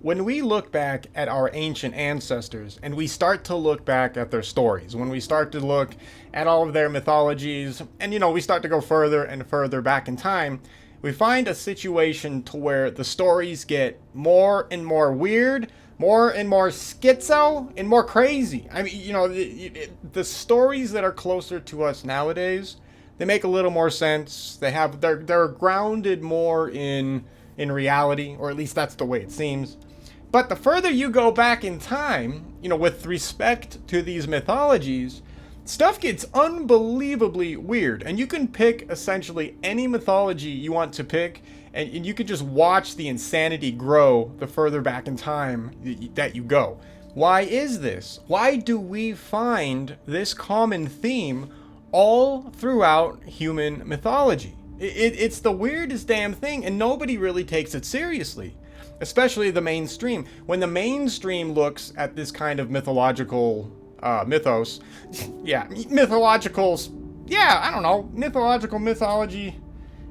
When we look back at our ancient ancestors and we start to look back at their stories, when we start to look at all of their mythologies, and we start to go further and further back in time, we find a situation to where the stories get more and more weird, more and more schizo, and more crazy. I mean, the stories that are closer to us nowadays, they make a little more sense. They're grounded more in reality, or at least that's the way it seems. But the further you go back in time, with respect to these mythologies, stuff gets unbelievably weird. And you can pick essentially any mythology you want to pick, and you can just watch the insanity grow the further back in time that you go. Why is this? Why do we find this common theme all throughout human mythology? It's the weirdest damn thing, and nobody really takes it seriously. Especially the mainstream. When the mainstream looks at this kind of mythological mythos, mythological mythology.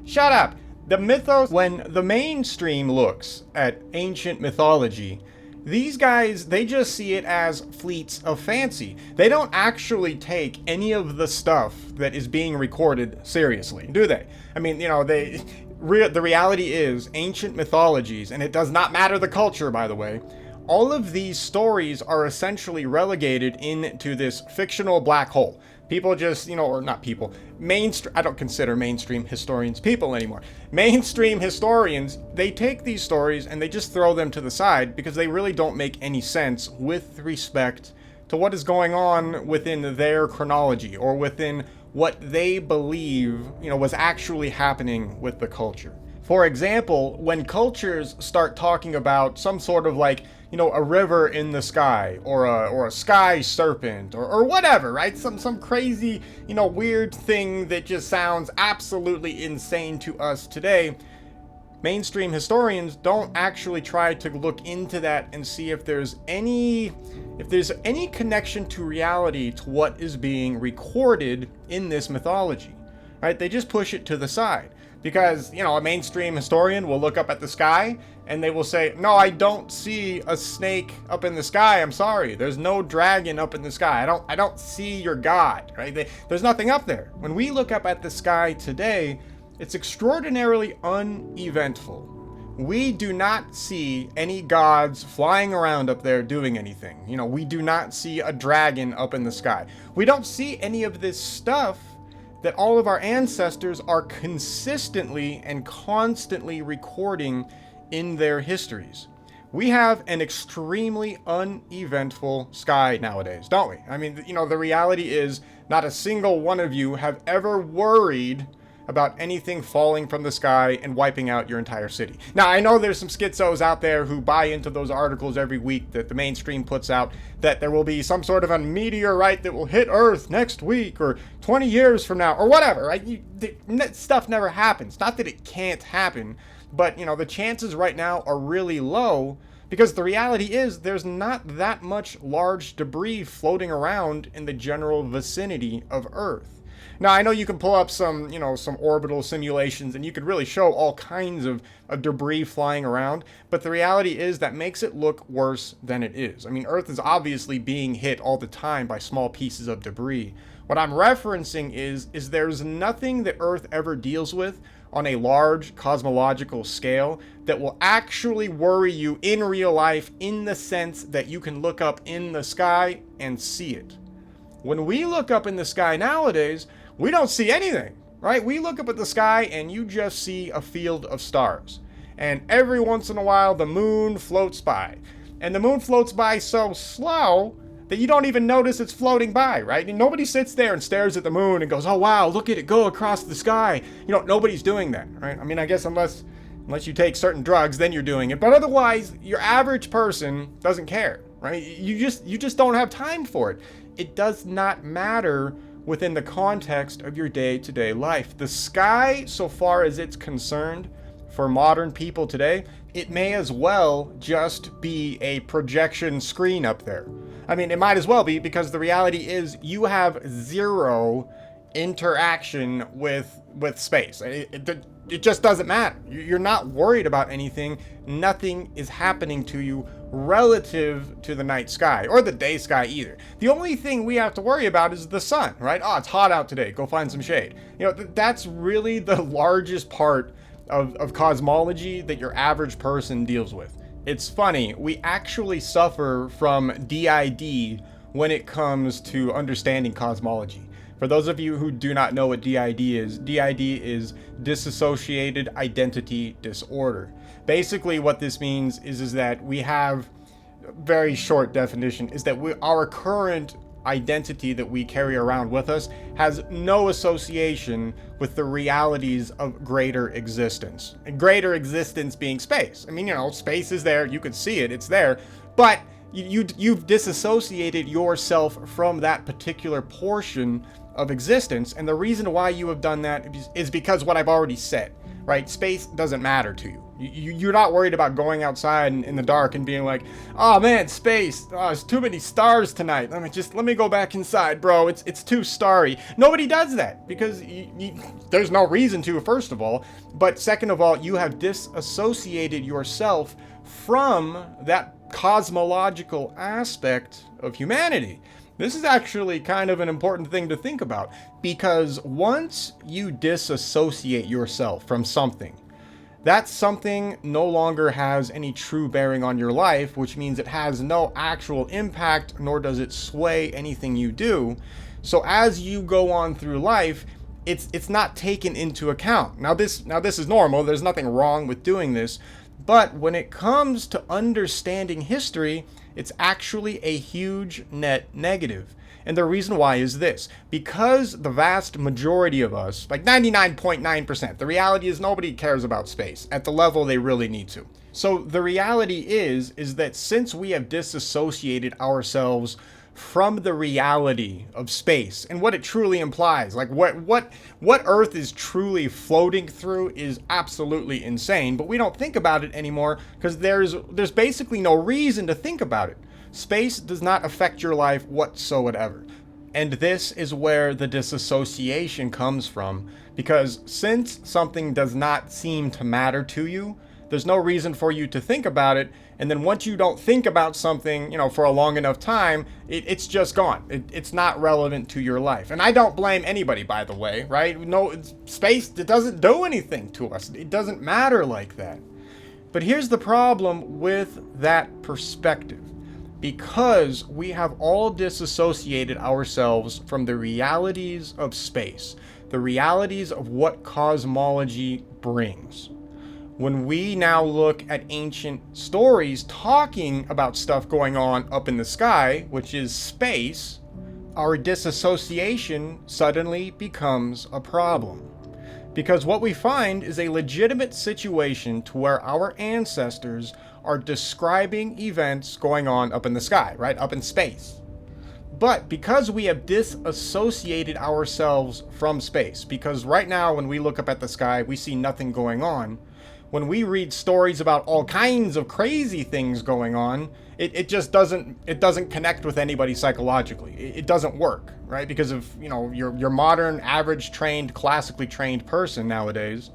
Shut up. The mythos, when the mainstream looks at ancient mythology, these guys, they just see it as fleets of fancy. They don't actually take any of the stuff that is being recorded seriously, do they? I mean, the reality is ancient mythologies, and it does not matter the culture, by the way, all of these stories are essentially relegated into this fictional black hole. People just, or not people, I don't consider mainstream historians people anymore. Mainstream historians, they take these stories and they just throw them to the side because they really don't make any sense with respect to what is going on within their chronology or within what they believe, was actually happening with the culture. For example, when cultures start talking about some sort of a river in the sky or a sky serpent or whatever, right? Some crazy, weird thing that just sounds absolutely insane to us today. Mainstream historians don't actually try to look into that and see if there's any connection to reality to what is being recorded in this mythology, right? They just push it to the side because, a mainstream historian will look up at the sky and they will say, no, I don't see a snake up in the sky. I'm sorry. There's no dragon up in the sky. I don't see your god, right? There's nothing up there. When we look up at the sky today, it's extraordinarily uneventful. We do not see any gods flying around up there doing anything. We do not see a dragon up in the sky. We don't see any of this stuff that all of our ancestors are consistently and constantly recording in their histories. We have an extremely uneventful sky nowadays, don't we? I mean, the reality is not a single one of you have ever worried about anything falling from the sky and wiping out your entire city. Now, I know there's some schizos out there who buy into those articles every week that the mainstream puts out, that there will be some sort of a meteorite that will hit Earth next week or 20 years from now or whatever, right? Stuff never happens. Not that it can't happen, but, the chances right now are really low because the reality is there's not that much large debris floating around in the general vicinity of Earth. Now, I know you can pull up some orbital simulations and you could really show all kinds of debris flying around, but the reality is that makes it look worse than it is. I mean, Earth is obviously being hit all the time by small pieces of debris. What I'm referencing is there's nothing that Earth ever deals with on a large cosmological scale that will actually worry you in real life in the sense that you can look up in the sky and see it. When we look up in the sky nowadays, we don't see anything, right? We look up at the sky and you just see a field of stars. And every once in a while, the moon floats by. And the moon floats by so slow that you don't even notice it's floating by, right? And nobody sits there and stares at the moon and goes, oh, wow, look at it go across the sky. Nobody's doing that, right? I mean, I guess unless you take certain drugs, then you're doing it. But otherwise, your average person doesn't care, right? You just don't have time for it. It does not matter within the context of your day-to-day life. The sky, so far as it's concerned, for modern people today, it may as well just be a projection screen up there. I mean, it might as well be, because the reality is you have zero interaction with space. It just doesn't matter. You're not worried about anything. Nothing is happening to you relative to the night sky or the day sky either. The only thing we have to worry about is the sun, right? Oh, it's hot out today. Go find some shade. That's really the largest part of cosmology that your average person deals with. It's funny, we actually suffer from DID when it comes to understanding cosmology. For those of you who do not know what DID is dissociated identity disorder. Basically what this means is that we have, very short definition, is that our current identity that we carry around with us has no association with the realities of greater existence. And greater existence being space. I mean, space is there, you can see it, it's there, but you've disassociated yourself from that particular portion of existence, and the reason why you have done that is because what I've already said, right? Space doesn't matter to you. You're not worried about going outside in the dark and being like, oh man, space, there's too many stars tonight. Let me go back inside, bro. It's too starry. Nobody does that because there's no reason to, first of all. But second of all, you have disassociated yourself from that cosmological aspect of humanity. This is actually kind of an important thing to think about, because once you disassociate yourself from something, that something no longer has any true bearing on your life, which means it has no actual impact, nor does it sway anything you do. So as you go on through life, it's not taken into account. Now this is normal. There's nothing wrong with doing this. But when it comes to understanding history, it's actually a huge net negative. And the reason why is this: because the vast majority of us, like 99.9%, the reality is nobody cares about space at the level they really need to. So the reality is that since we have disassociated ourselves from the reality of space and what it truly implies, like what Earth is truly floating through is absolutely insane, but we don't think about it anymore because there's basically no reason to think about it. Space does not affect your life whatsoever. And this is where the disassociation comes from, because since something does not seem to matter to you, there's no reason for you to think about it. And then once you don't think about something, for a long enough time, it's just gone. It's not relevant to your life. And I don't blame anybody, by the way, right? No, space, it doesn't do anything to us. It doesn't matter like that. But here's the problem with that perspective. Because we have all disassociated ourselves from the realities of space, the realities of what cosmology brings. When we now look at ancient stories talking about stuff going on up in the sky, which is space, our disassociation suddenly becomes a problem. Because what we find is a legitimate situation to where our ancestors are describing events going on up in the sky, right? Up in space. But because we have disassociated ourselves from space, because right now when we look up at the sky, we see nothing going on. When we read stories about all kinds of crazy things going on, it just doesn't connect with anybody psychologically. It doesn't work, right? Because of, your modern, average trained, classically trained person nowadays,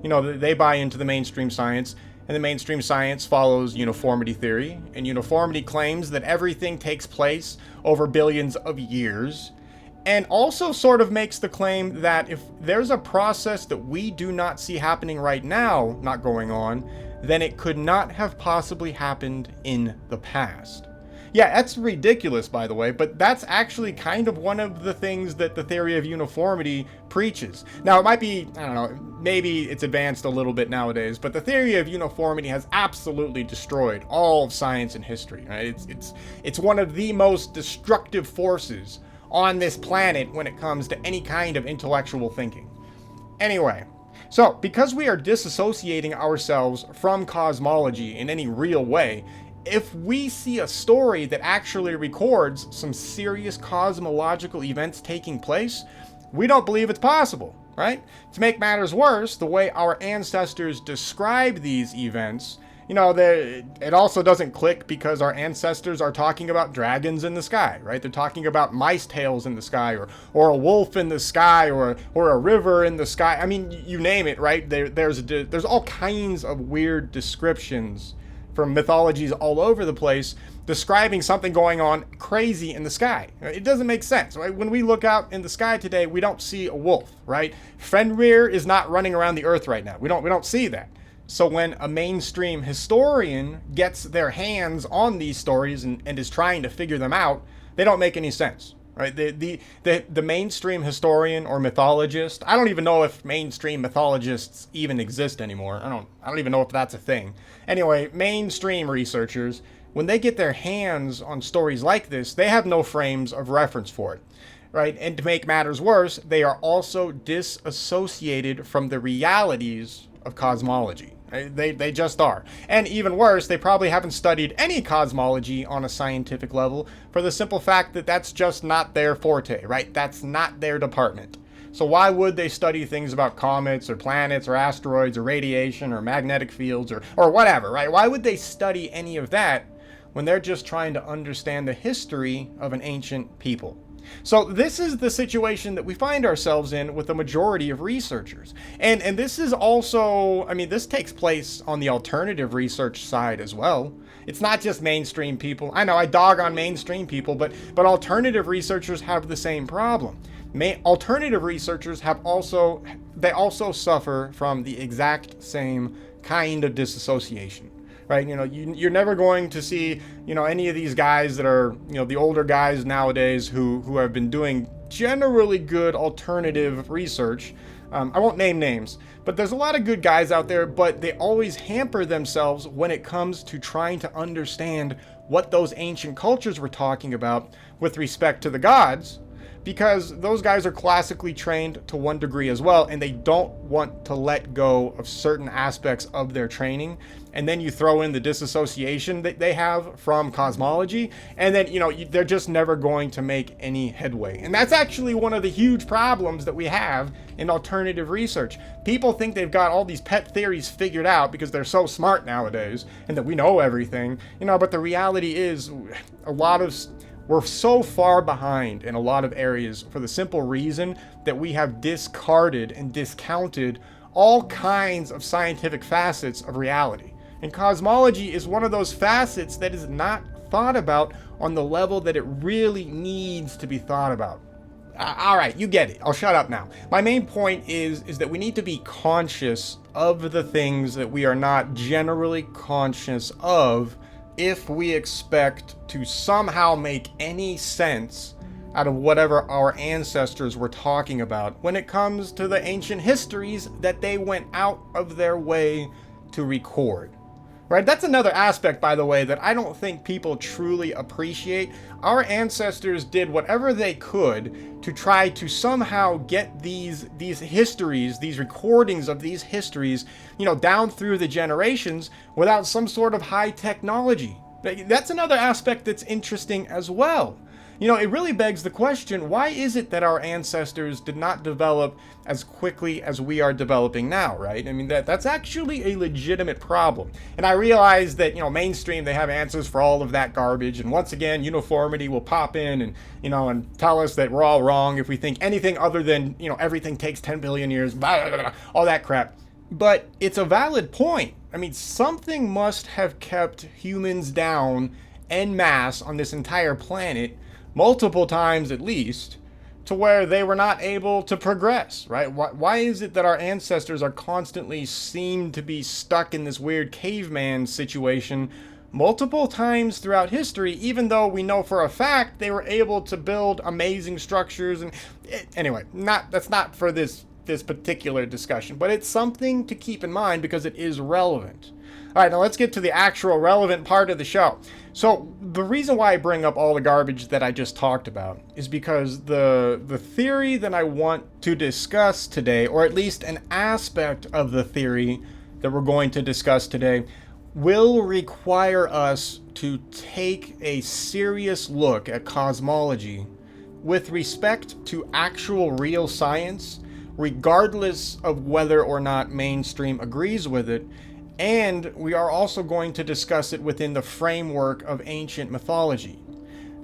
they buy into the mainstream science, and the mainstream science follows uniformity theory, and uniformity claims that everything takes place over billions of years. And also sort of makes the claim that if there's a process that we do not see happening right now, not going on, then it could not have possibly happened in the past. Yeah, that's ridiculous, by the way, but that's actually kind of one of the things that the theory of uniformity preaches. Now, it might be, I don't know, maybe it's advanced a little bit nowadays, but the theory of uniformity has absolutely destroyed all of science and history, right? It's one of the most destructive forces on this planet when it comes to any kind of intellectual thinking. Anyway, so because we are disassociating ourselves from cosmology in any real way, if we see a story that actually records some serious cosmological events taking place, we don't believe it's possible, right? To make matters worse, the way our ancestors describe these events it also doesn't click because our ancestors are talking about dragons in the sky, right? They're talking about mice tails in the sky, or a wolf in the sky, or a river in the sky. I mean, you name it, right? There's all kinds of weird descriptions from mythologies all over the place describing something going on crazy in the sky. It doesn't make sense, right? When we look out in the sky today, we don't see a wolf, right? Fenrir is not running around the earth right now. We don't see that. So when a mainstream historian gets their hands on these stories and is trying to figure them out, they don't make any sense, right? The mainstream historian or mythologist, I don't even know if mainstream mythologists even exist anymore. I don't even know if that's a thing. Anyway, mainstream researchers, when they get their hands on stories like this, they have no frames of reference for it, right? And to make matters worse, they are also disassociated from the realities of cosmology. They just are. And even worse, they probably haven't studied any cosmology on a scientific level for the simple fact that that's just not their forte, right? That's not their department. So why would they study things about comets or planets or asteroids or radiation or magnetic fields or whatever, right? Why would they study any of that when they're just trying to understand the history of an ancient people? So this is the situation that we find ourselves in with the majority of researchers. And this is also, I mean, this takes place on the alternative research side as well. It's not just mainstream people. I know I dog on mainstream people, but alternative researchers have the same problem. Alternative researchers also suffer from the exact same kind of disassociation. Right, you're never going to see, any of these guys that are, the older guys nowadays who have been doing generally good alternative research. I won't name names, but there's a lot of good guys out there, but they always hamper themselves when it comes to trying to understand what those ancient cultures were talking about with respect to the gods, because those guys are classically trained to one degree as well, and they don't want to let go of certain aspects of their training. And then you throw in the disassociation that they have from cosmology, and then, they're just never going to make any headway. And that's actually one of the huge problems that we have in alternative research. People think they've got all these pet theories figured out because they're so smart nowadays and that we know everything, but the reality is we're so far behind in a lot of areas for the simple reason that we have discarded and discounted all kinds of scientific facets of reality. And cosmology is one of those facets that is not thought about on the level that it really needs to be thought about. All right, you get it. I'll shut up now. My main point is that we need to be conscious of the things that we are not generally conscious of if we expect to somehow make any sense out of whatever our ancestors were talking about when it comes to the ancient histories that they went out of their way to record. Right? That's another aspect, by the way, that I don't think people truly appreciate. Our ancestors did whatever they could to try to somehow get these histories, these recordings of these histories, down through the generations without some sort of high technology. That's another aspect that's interesting as well. It really begs the question, why is it that our ancestors did not develop as quickly as we are developing now, right? I mean, that's actually a legitimate problem. And I realize that, mainstream, they have answers for all of that garbage. And once again, uniformity will pop in and, and tell us that we're all wrong if we think anything other than, everything takes 10 billion years, blah, blah, blah, all that crap. But it's a valid point. I mean, something must have kept humans down en masse on this entire planet multiple times at least, to where they were not able to progress, right? Why is it that our ancestors are constantly seem to be stuck in this weird caveman situation multiple times throughout history, even though we know for a fact they were able to build amazing structures? And anyway, that's not for this particular discussion, but it's something to keep in mind because it is relevant. All right, now let's get to the actual relevant part of the show. So the reason why I bring up all the garbage that I just talked about is because the theory that I want to discuss today, or at least an aspect of the theory that we're going to discuss today, will require us to take a serious look at cosmology with respect to actual real science, regardless of whether or not mainstream agrees with it, And we are also going to discuss it within the framework of ancient mythology.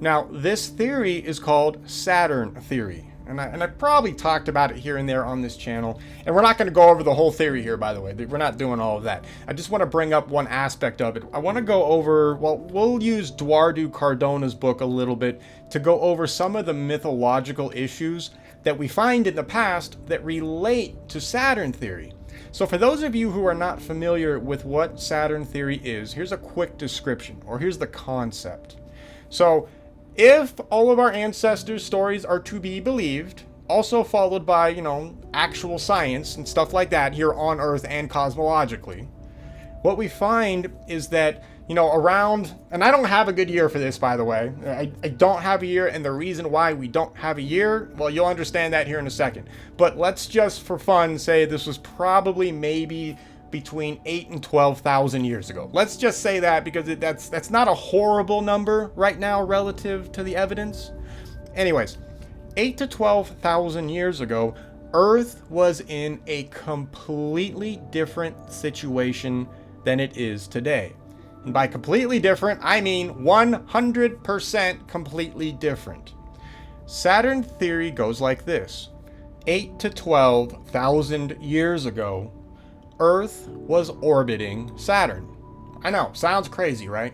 Now, this theory is called Saturn theory. And I probably talked about it here and there on this channel. And we're not going to go over the whole theory here, by the way. We're not doing all of that. I just want to bring up one aspect of it. I want to go over, well, we'll use Dwardu Cardona's book a little bit to go over some of the mythological issues that we find in the past that relate to Saturn theory. So for those of you who are not familiar with what Saturn theory is, here's a quick description, or here's the concept. So if all of our ancestors' stories are to be believed, also followed by, actual science and stuff like that here on Earth and cosmologically, what we find is that, around, and I don't have a good year for this, by the way. I don't have a year, and the reason why we don't have a year, well, you'll understand that here in a second. But let's just, for fun, say this was probably maybe between 8 and 12,000 years ago. Let's just say that because that's not a horrible number right now relative to the evidence. Anyways, 8 to 12,000 years ago, Earth was in a completely different situation than it is today. And by completely different, I mean 100% completely different. Saturn theory goes like this. 8 to 12,000 years ago, Earth was orbiting Saturn. I know, sounds crazy, right?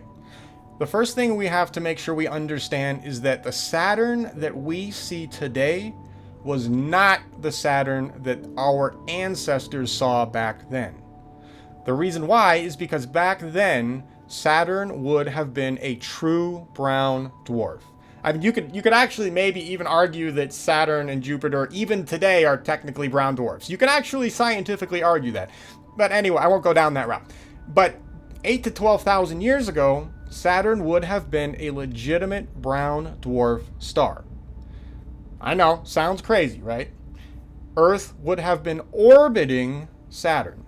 The first thing we have to make sure we understand is that the Saturn that we see today was not the Saturn that our ancestors saw back then. The reason why is because back then, Saturn would have been a true brown dwarf. I mean, you could actually maybe even argue that Saturn and Jupiter, even today, are technically brown dwarfs. You can actually scientifically argue that. But anyway, I won't go down that route. But 8 to 12,000 years ago, Saturn would have been a legitimate brown dwarf star. I know, sounds crazy, right? Earth would have been orbiting Saturn.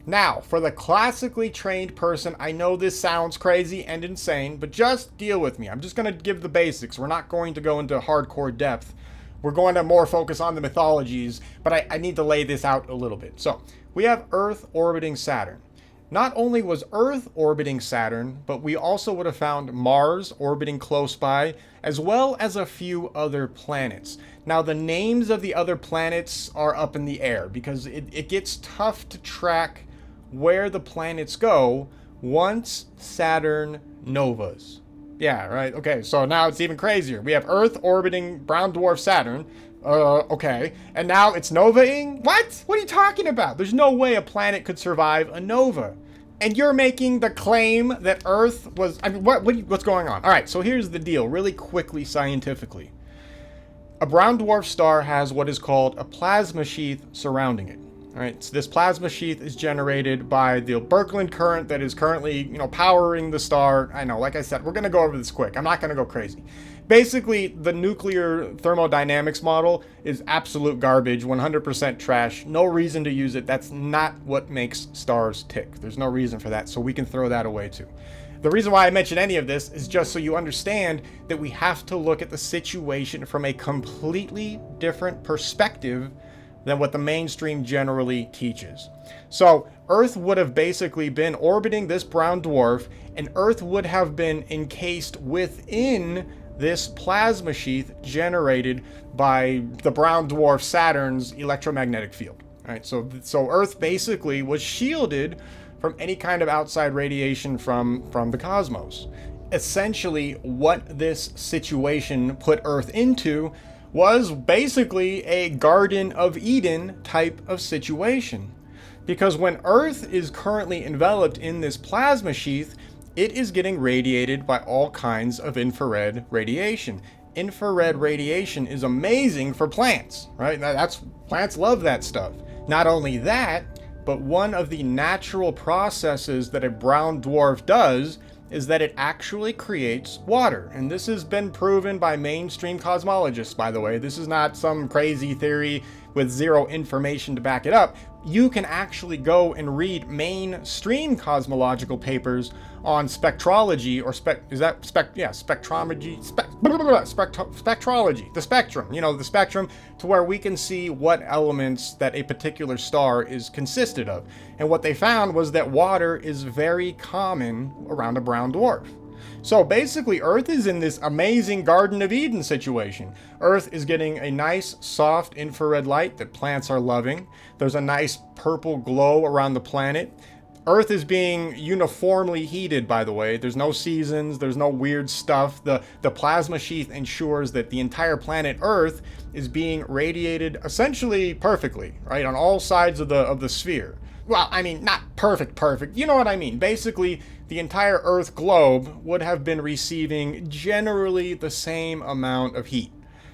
Now, for the classically trained person, I know this sounds crazy and insane, but just deal with me. I'm just going to give the basics. We're not going to go into hardcore depth. We're going to more focus on the mythologies, but I need to lay this out a little bit. So, we have Earth orbiting Saturn. Not only was Earth orbiting Saturn, but we also would have found Mars orbiting close by, as well as a few other planets. Now, the names of the other planets are up in the air because it gets tough to track where the planets go once Saturn novas. Yeah, right. Okay, so now it's even crazier. We have Earth orbiting brown dwarf Saturn. Okay. And now it's novaing? What? What are you talking about? There's no way a planet could survive a nova. And you're making the claim that Earth was... I mean, what's going on? All right, so here's the deal, really quickly scientifically. A brown dwarf star has what is called a plasma sheath surrounding it. All right, so this plasma sheath is generated by the Birkeland current that is currently, powering the star. I know, like I said, we're going to go over this quick. I'm not going to go crazy. Basically, the nuclear thermodynamics model is absolute garbage, 100% trash. No reason to use it. That's not what makes stars tick. There's no reason for that, so we can throw that away too. The reason why I mention any of this is just so you understand that we have to look at the situation from a completely different perspective than what the mainstream generally teaches. So Earth would have basically been orbiting this brown dwarf, and Earth would have been encased within this plasma sheath generated by the brown dwarf Saturn's electromagnetic field. All right, so Earth basically was shielded from any kind of outside radiation from the cosmos. Essentially, what this situation put Earth into was basically a Garden of Eden type of situation. Because when Earth is currently enveloped in this plasma sheath, it is getting radiated by all kinds of infrared radiation. Infrared radiation is amazing for plants, right? Plants love that stuff. Not only that, but one of the natural processes that a brown dwarf does is that it actually creates water. And this has been proven by mainstream cosmologists, by the way. This is not some crazy theory. with zero information to back it up, you can actually go and read mainstream cosmological papers on spectrology or spectrometry, spectrology, the spectrum, the spectrum, to where we can see what elements that a particular star is consisted of. And what they found was that water is very common around a brown dwarf. So basically, Earth is in this amazing Garden of Eden situation. Earth is getting a nice, soft infrared light that plants are loving. There's a nice purple glow around the planet. Earth is being uniformly heated, by the way. There's no seasons, there's no weird stuff. The plasma sheath ensures that the entire planet Earth is being radiated essentially perfectly, right, on all sides of the sphere. Well, I mean, not perfect, you know what I mean. Basically, the entire Earth globe would have been receiving generally the same amount of heat.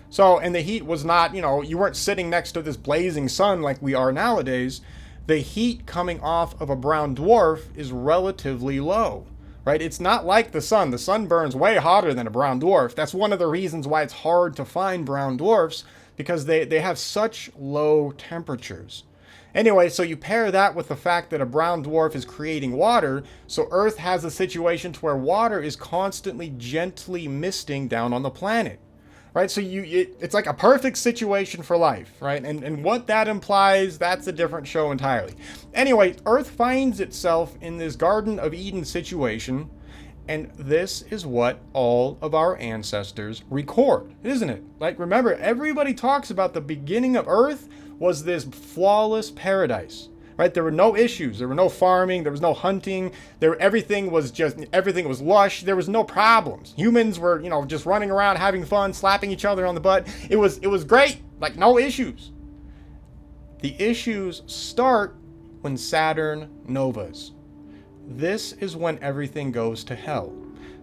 So, and the heat was not, you weren't sitting next to this blazing sun like we are nowadays. The heat coming off of a brown dwarf is relatively low, right? It's not like the sun. The sun burns way hotter than a brown dwarf. That's one of the reasons why it's hard to find brown dwarfs, because they have such low temperatures. Anyway, so you pair that with the fact that a brown dwarf is creating water, so Earth has a situation to where water is constantly gently misting down on the planet, right? So it's like a perfect situation for life, right? And what that implies, that's a different show entirely. Anyway, Earth finds itself in this Garden of Eden situation, and this is what all of our ancestors record, isn't it? Like, remember, everybody talks about the beginning of Earth was this flawless paradise, right? There were no issues. There were no farming. There was no hunting. Everything was lush. There was no problems. Humans were, just running around, having fun, slapping each other on the butt. It was great. Like, no issues. The issues start when Saturn novas. This is when everything goes to hell.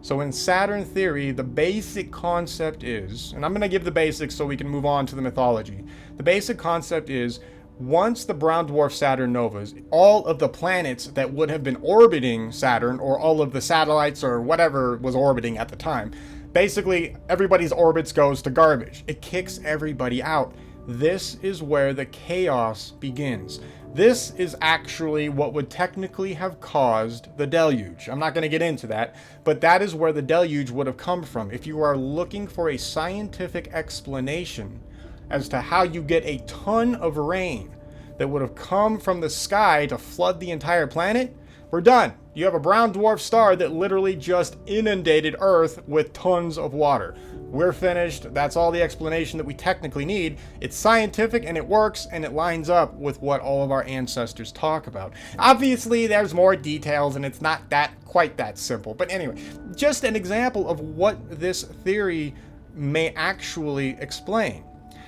So in Saturn theory, the basic concept is, and I'm going to give the basics so we can move on to the mythology. The basic concept is, once the brown dwarf Saturn novas, all of the planets that would have been orbiting Saturn, or all of the satellites or whatever was orbiting at the time, basically everybody's orbits goes to garbage. It kicks everybody out. This is where the chaos begins. This is actually what would technically have caused the deluge. I'm not going to get into that, but that is where the deluge would have come from. If you are looking for a scientific explanation as to how you get a ton of rain that would have come from the sky to flood the entire planet, we're done. You have a brown dwarf star that literally just inundated Earth with tons of water. We're finished. That's all the explanation that we technically need. It's scientific and it works and it lines up with what all of our ancestors talk about. Obviously, there's more details and it's not quite that simple. But anyway, just an example of what this theory may actually explain.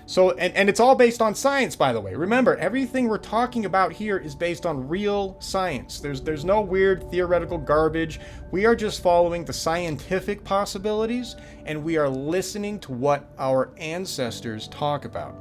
So, and it's all based on science, by the way. Remember, everything we're talking about here is based on real science. There's no weird theoretical garbage. We are just following the scientific possibilities, and we are listening to what our ancestors talk about.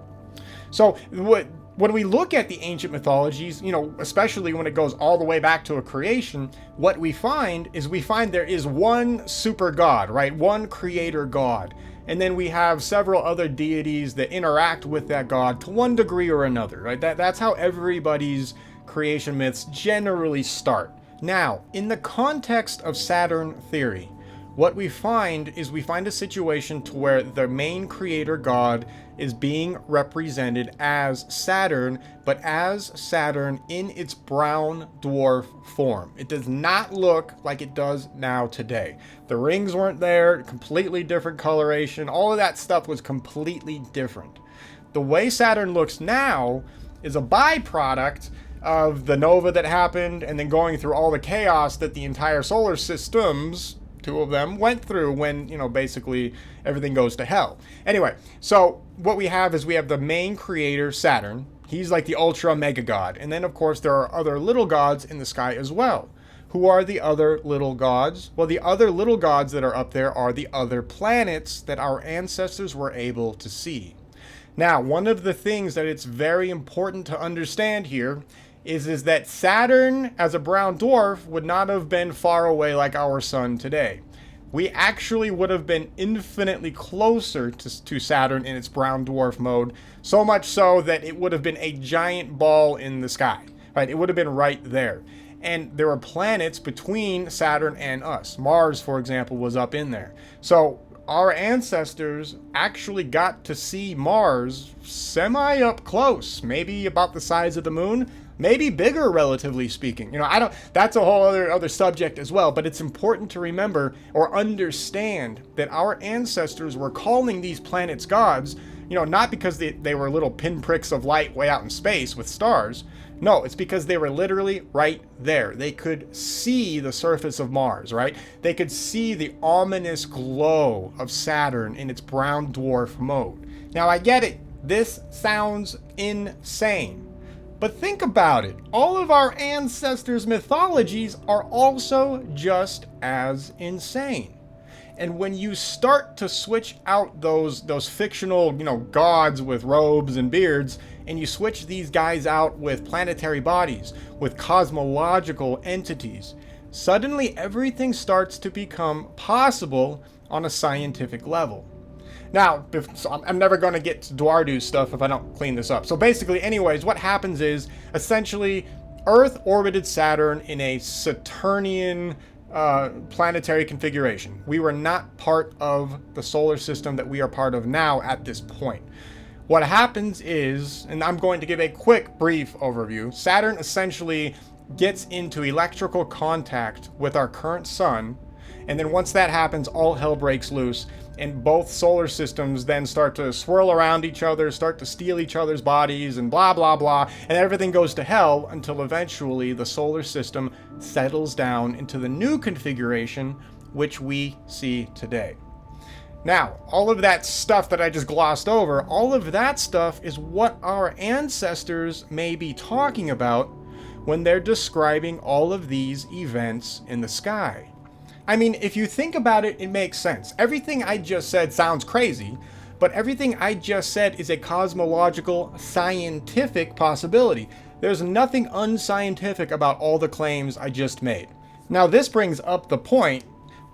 So, when we look at the ancient mythologies, especially when it goes all the way back to a creation, what we find there is one super god, right? One creator god. And then we have several other deities that interact with that god to one degree or another, right? That's how everybody's creation myths generally start. Now, in the context of Saturn theory, what we find a situation to where the main creator god is being represented as Saturn, but as Saturn in its brown dwarf form. It does not look like it does now today. The rings weren't there, completely different coloration, all of that stuff was completely different. The way Saturn looks now is a byproduct of the nova that happened and then going through all the chaos that the entire solar systems, two of them, went through when, basically everything goes to hell. Anyway, so what we have is we have the main creator, Saturn. He's like the ultra mega god. And then, of course, there are other little gods in the sky as well. Who are the other little gods? Well, the other little gods that are up there are the other planets that our ancestors were able to see. Now, one of the things that it's very important to understand here is that Saturn as a brown dwarf would not have been far away like our sun today. we actually would have been infinitely closer to Saturn in its brown dwarf mode, so much so that it would have been a giant ball in the sky, right? It would have been right there. And there were planets between Saturn and us. Mars, for example, was up in there. So our ancestors actually got to see Mars semi up close, maybe about the size of the moon, maybe bigger, relatively speaking. That's a whole other subject as well, but it's important to remember or understand that our ancestors were calling these planets gods, not because they were little pinpricks of light way out in space with stars. No, it's because they were literally right there. They could see the surface of Mars, right? They could see the ominous glow of Saturn in its brown dwarf mode. Now, I get it. This sounds insane. But think about it. All of our ancestors' mythologies are also just as insane. And when you start to switch out those fictional, gods with robes and beards, and you switch these guys out with planetary bodies, with cosmological entities, suddenly everything starts to become possible on a scientific level. Now, I'm never going to get to Dwardu stuff if I don't clean this up. So basically, anyways, what happens is, essentially, Earth orbited Saturn in a Saturnian planetary configuration. We were not part of the solar system that we are part of now at this point. What happens is, and I'm going to give a quick, brief overview, Saturn essentially gets into electrical contact with our current sun, and then once that happens, all hell breaks loose, and both solar systems then start to swirl around each other, start to steal each other's bodies, and blah, blah, blah, and everything goes to hell until eventually the solar system settles down into the new configuration which we see today. Now, all of that stuff that I just glossed over, all of that stuff is what our ancestors may be talking about when they're describing all of these events in the sky. I mean, if you think about it, it makes sense. Everything I just said sounds crazy, but everything I just said is a cosmological, scientific possibility. There's nothing unscientific about all the claims I just made. Now, this brings up the point.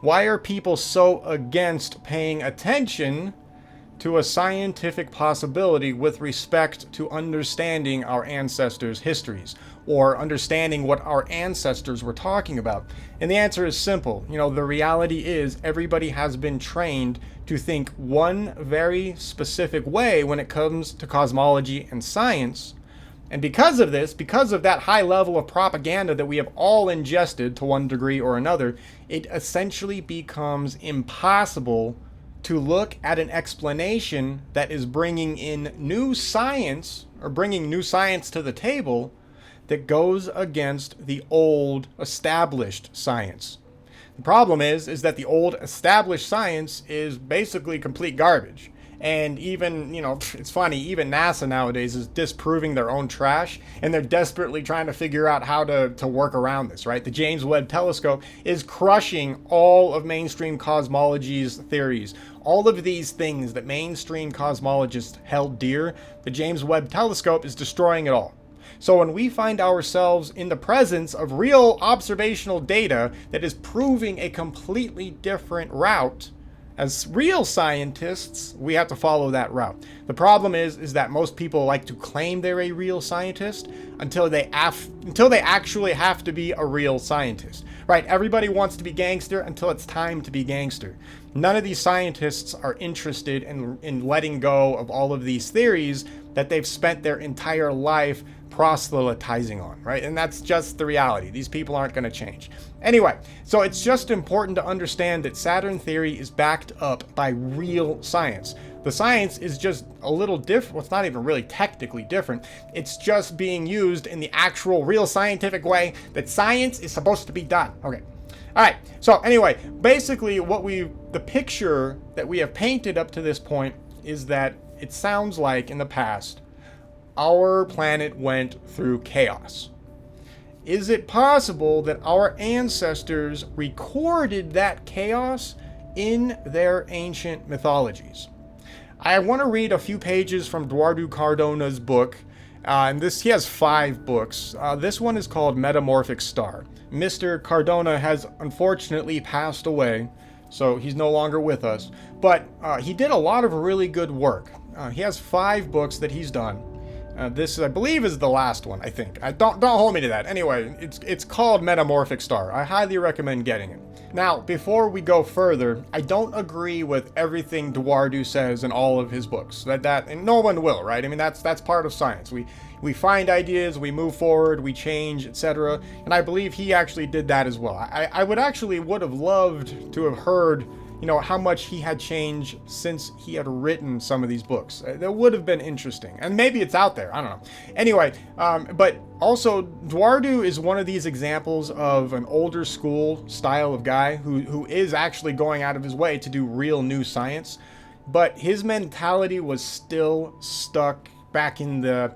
Why are people so against paying attention to a scientific possibility with respect to understanding our ancestors' histories or understanding what our ancestors were talking about? And the answer is simple. The reality is everybody has been trained to think one very specific way when it comes to cosmology and science. And because of this, because of that high level of propaganda that we have all ingested to one degree or another, it essentially becomes impossible to look at an explanation that is bringing in new science or bringing new science to the table that goes against the old established science. The problem is that the old established science is basically complete garbage. And even, it's funny, even NASA nowadays is disproving their own trash, and they're desperately trying to figure out how to work around this, right? The James Webb Telescope is crushing all of mainstream cosmology's theories. All of these things that mainstream cosmologists held dear, the James Webb Telescope is destroying it all. So when we find ourselves in the presence of real observational data that is proving a completely different route, as real scientists, we have to follow that route. The problem is that most people like to claim they're a real scientist until they actually have to be a real scientist, right? Everybody wants to be gangster until it's time to be gangster. None of these scientists are interested in letting go of all of these theories that they've spent their entire life proselytizing on, right? And that's just the reality. These people aren't going to change. Anyway, so it's just important to understand that Saturn theory is backed up by real science. The science is just a little different. Well, it's not even really technically different. It's just being used in the actual real scientific way that science is supposed to be done. Okay. All right. So anyway, basically the picture that we have painted up to this point is that it sounds like in the past, our planet went through chaos. Is it possible that our ancestors recorded that chaos in their ancient mythologies? I want to read a few pages from Dwardu Cardona's book, and he has 5 books. This one is called Metamorphic Star. Mr. Cardona has unfortunately passed away, so he's no longer with us. But he did a lot of really good work. He has 5 books that he's done. This, I believe, is the last one, I think. Don't hold me to that. Anyway, it's called Metamorphic Star. I highly recommend getting it. Now, before we go further, I don't agree with everything Dwardu says in all of his books. And no one will, right? I mean, that's part of science. We find ideas, we move forward, we change, etc. And I believe he actually did that as well. I would have loved to have heard, how much he had changed since he had written some of these books. That would have been interesting. And maybe it's out there. I don't know. Anyway, but also Dwardu is one of these examples of an older school style of guy who is actually going out of his way to do real new science. But his mentality was still stuck back in the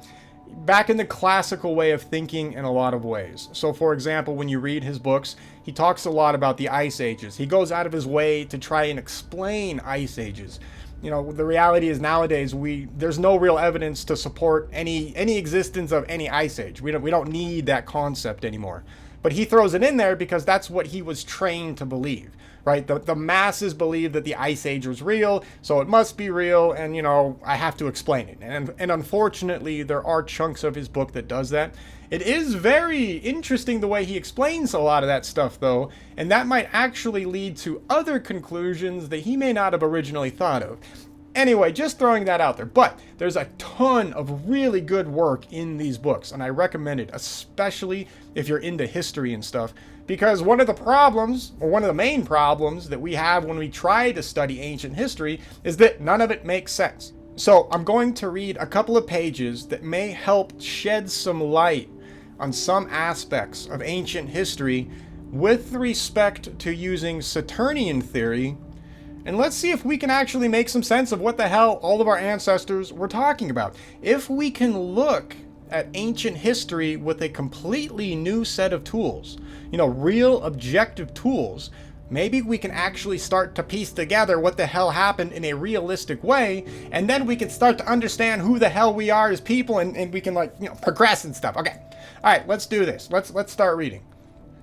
classical way of thinking in a lot of ways. So for example, when you read his books, he talks a lot about the ice ages. He goes out of his way to try and explain ice ages. The reality is nowadays there's no real evidence to support any existence of any ice age. We don't need that concept anymore. But he throws it in there because that's what he was trained to believe, right? The masses believe that the ice age was real, so it must be real, and I have to explain it. And unfortunately, there are chunks of his book that does that. It is very interesting the way he explains a lot of that stuff, though, and that might actually lead to other conclusions that he may not have originally thought of. Anyway, just throwing that out there. But there's a ton of really good work in these books, and I recommend it, especially if you're into history and stuff, because one of the main problems that we have when we try to study ancient history is that none of it makes sense. So I'm going to read a couple of pages that may help shed some light on some aspects of ancient history with respect to using Saturnian theory. And let's see if we can actually make some sense of what the hell all of our ancestors were talking about. If we can look at ancient history with a completely new set of tools, real objective tools, maybe we can actually start to piece together what the hell happened in a realistic way, and then we can start to understand who the hell we are as people, and we can progress and stuff. Okay, all right, let's do this. Let's start reading.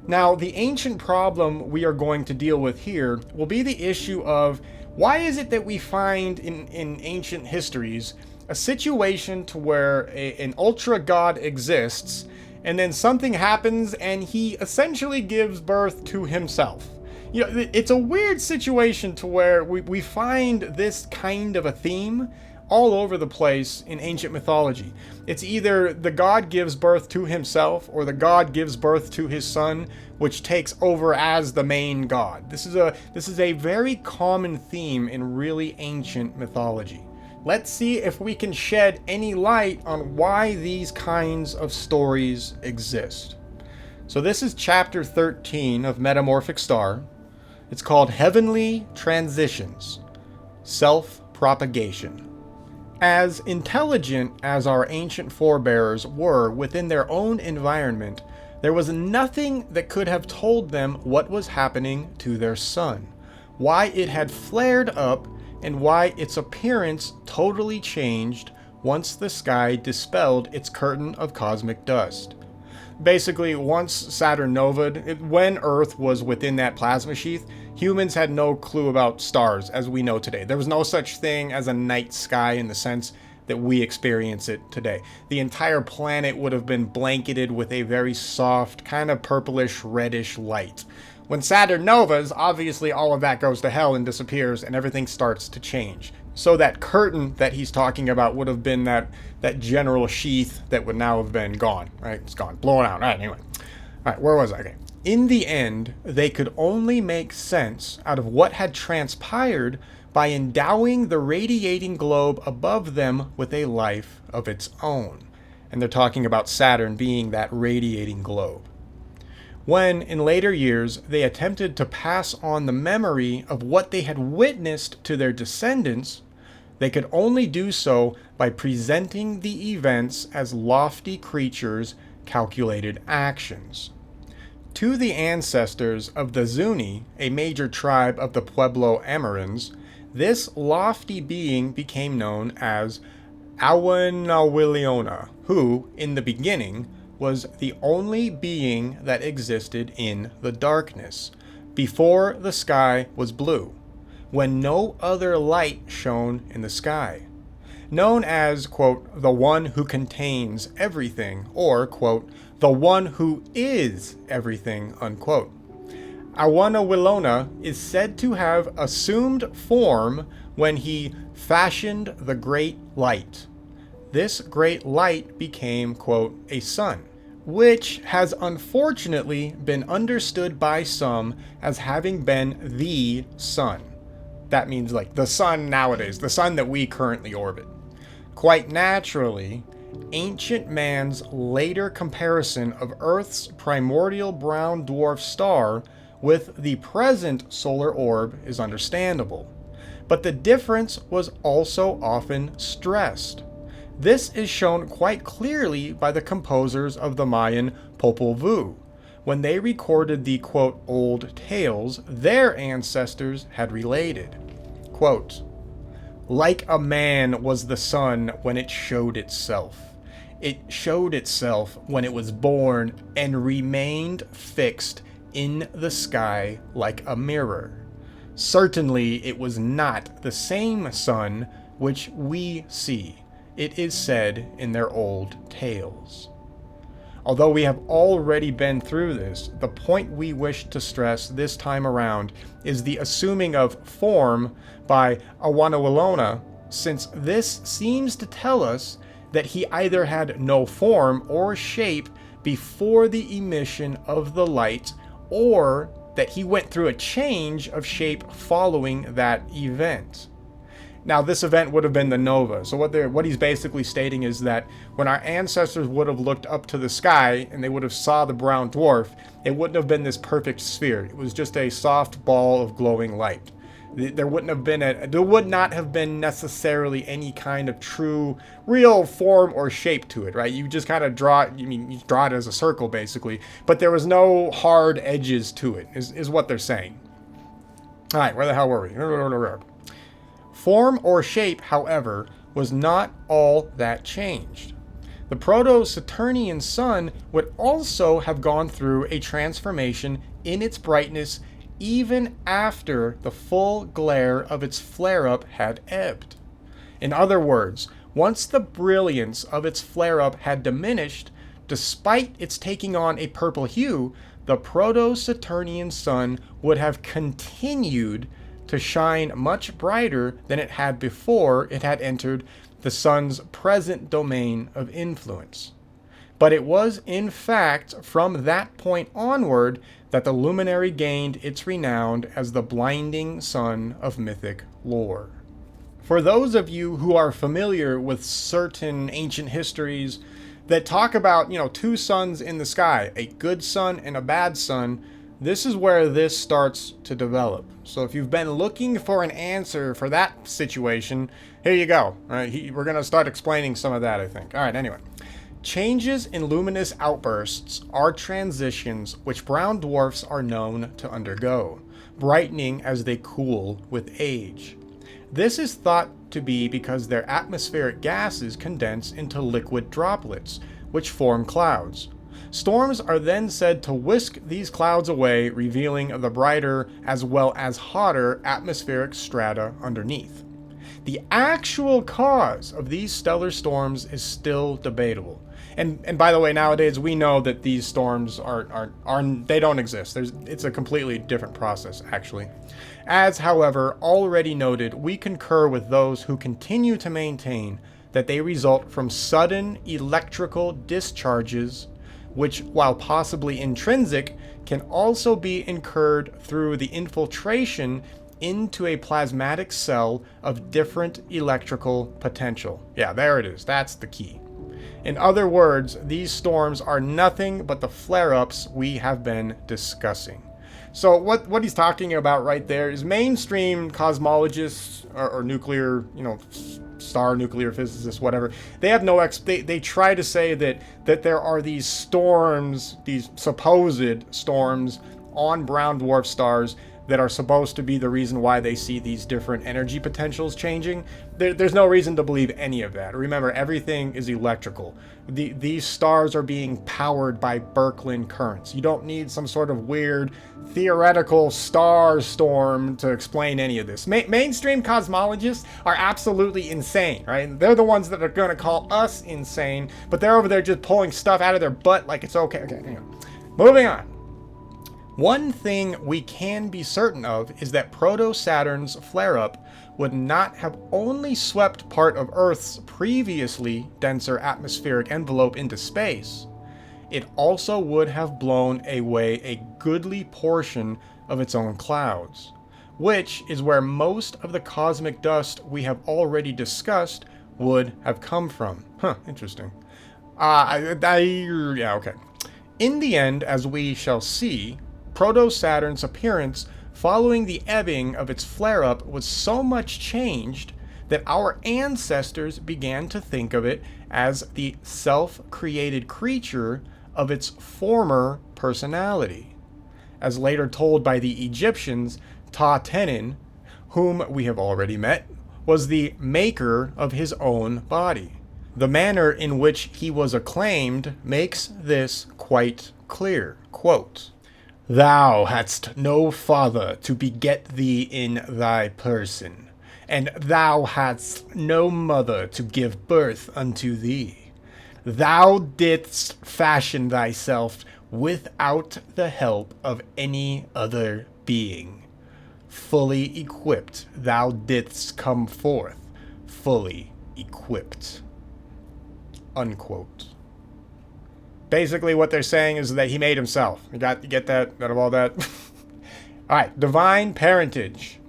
Now, the ancient problem we are going to deal with here will be the issue of why is it that we find in ancient histories a situation to where an ultra god exists, and then something happens and he essentially gives birth to himself. It's a weird situation to where we find this kind of a theme all over the place in ancient mythology. It's either the god gives birth to himself or the god gives birth to his son, which takes over as the main god. This is a very common theme in really ancient mythology. Let's see if we can shed any light on why these kinds of stories exist. So this is chapter 13 of Metamorphic Star. It's called Heavenly Transitions, Self-Propagation. As intelligent as our ancient forebears were within their own environment, there was nothing that could have told them what was happening to their sun, why it had flared up, and why its appearance totally changed once the sky dispelled its curtain of cosmic dust. Basically, once Saturn novaed, when Earth was within that plasma sheath, humans had no clue about stars as we know today. There was no such thing as a night sky in the sense that we experience it today. The entire planet would have been blanketed with a very soft, kind of purplish, reddish light. When Saturn novas, obviously all of that goes to hell and disappears and everything starts to change. So that curtain that he's talking about would have been that general sheath that would now have been gone, right? It's gone, blown out. All right, anyway. All right, where was I? Okay. In the end, they could only make sense out of what had transpired by endowing the radiating globe above them with a life of its own. And they're talking about Saturn being that radiating globe. When, in later years, they attempted to pass on the memory of what they had witnessed to their descendants, they could only do so by presenting the events as lofty creatures' calculated actions. To the ancestors of the Zuni, a major tribe of the Pueblo Amerans, this lofty being became known as Awanawiliona, who, in the beginning, was the only being that existed in the darkness, before the sky was blue, when no other light shone in the sky, known as, quote, the one who contains everything, or, quote, the one who is everything, unquote. Awanawilona is said to have assumed form when he fashioned the great light. This great light became, quote, a sun, which has unfortunately been understood by some as having been the sun. That means like the sun nowadays, the sun that we currently orbit. Quite naturally, ancient man's later comparison of Earth's primordial brown dwarf star with the present solar orb is understandable, but the difference was also often stressed. This is shown quite clearly by the composers of the Mayan Popol Vuh, when they recorded the, quote, old tales their ancestors had related. Quote, like a man was the sun when it showed itself. It showed itself when it was born and remained fixed in the sky like a mirror. Certainly it was not the same sun which we see, it is said in their old tales. Although we have already been through this, the point we wish to stress this time around is the assuming of form by Awanawilona, since this seems to tell us that he either had no form or shape before the emission of the light, or that he went through a change of shape following that event. Now, this event would have been the nova. So what he's basically stating is that when our ancestors would have looked up to the sky and they would have saw the brown dwarf, it wouldn't have been this perfect sphere. It was just a soft ball of glowing light. There would not have been necessarily any kind of true, real form or shape to it, right? You just kind of draw it. You draw it as a circle, basically, but there was no hard edges to it, is what they're saying. All right, where the hell were we? Form or shape, however, was not all that changed. The proto-Saturnian sun would also have gone through a transformation in its brightness even after the full glare of its flare-up had ebbed. In other words, once the brilliance of its flare-up had diminished, despite its taking on a purple hue, the proto-Saturnian sun would have continued to shine much brighter than it had before it had entered the sun's present domain of influence. But it was, in fact, from that point onward that the luminary gained its renown as the blinding sun of mythic lore. For those of you who are familiar with certain ancient histories that talk about, two suns in the sky, a good sun and a bad sun, this is where this starts to develop. So if you've been looking for an answer for that situation, here you go. All right, we're going to start explaining some of that, I think. All right, anyway. Changes in luminous outbursts are transitions which brown dwarfs are known to undergo, brightening as they cool with age. This is thought to be because their atmospheric gases condense into liquid droplets, which form clouds. Storms are then said to whisk these clouds away, revealing the brighter as well as hotter atmospheric strata underneath. The actual cause of these stellar storms is still debatable. And by the way, nowadays we know that these storms they don't exist. It's a completely different process, actually. As, however, already noted, we concur with those who continue to maintain that they result from sudden electrical discharges, which, while possibly intrinsic, can also be incurred through the infiltration into a plasmatic cell of different electrical potential. Yeah, there it is. That's the key. In other words, these storms are nothing but the flare-ups we have been discussing. So what he's talking about right there is mainstream cosmologists or nuclear, star nuclear physicists, whatever. They have no they try to say that there are these storms, these supposed storms on brown dwarf stars that are supposed to be the reason why they see these different energy potentials changing. There's no reason to believe any of that. Remember, everything is electrical. These stars are being powered by Birkeland currents. You don't need some sort of weird theoretical star storm to explain any of this. Mainstream cosmologists are absolutely insane, right? They're the ones that are going to call us insane, but they're over there just pulling stuff out of their butt like it's okay. Okay, anyway. Moving on. One thing we can be certain of is that Proto-Saturn's flare-up would not have only swept part of Earth's previously denser atmospheric envelope into space, it also would have blown away a goodly portion of its own clouds, which is where most of the cosmic dust we have already discussed would have come from. Huh, interesting. Yeah, okay. In the end, as we shall see, Proto-Saturn's appearance following the ebbing of its flare-up was so much changed that our ancestors began to think of it as the self-created creature of its former personality. As later told by the Egyptians, Ta-Tenin, whom we have already met, was the maker of his own body. The manner in which he was acclaimed makes this quite clear. Quote, "Thou hadst no father to beget thee in thy person, and thou hadst no mother to give birth unto thee. Thou didst fashion thyself without the help of any other being. Fully equipped, thou didst come forth, fully equipped." Unquote. Basically, what they're saying is that he made himself. You get that out of all that? All right, divine parentage.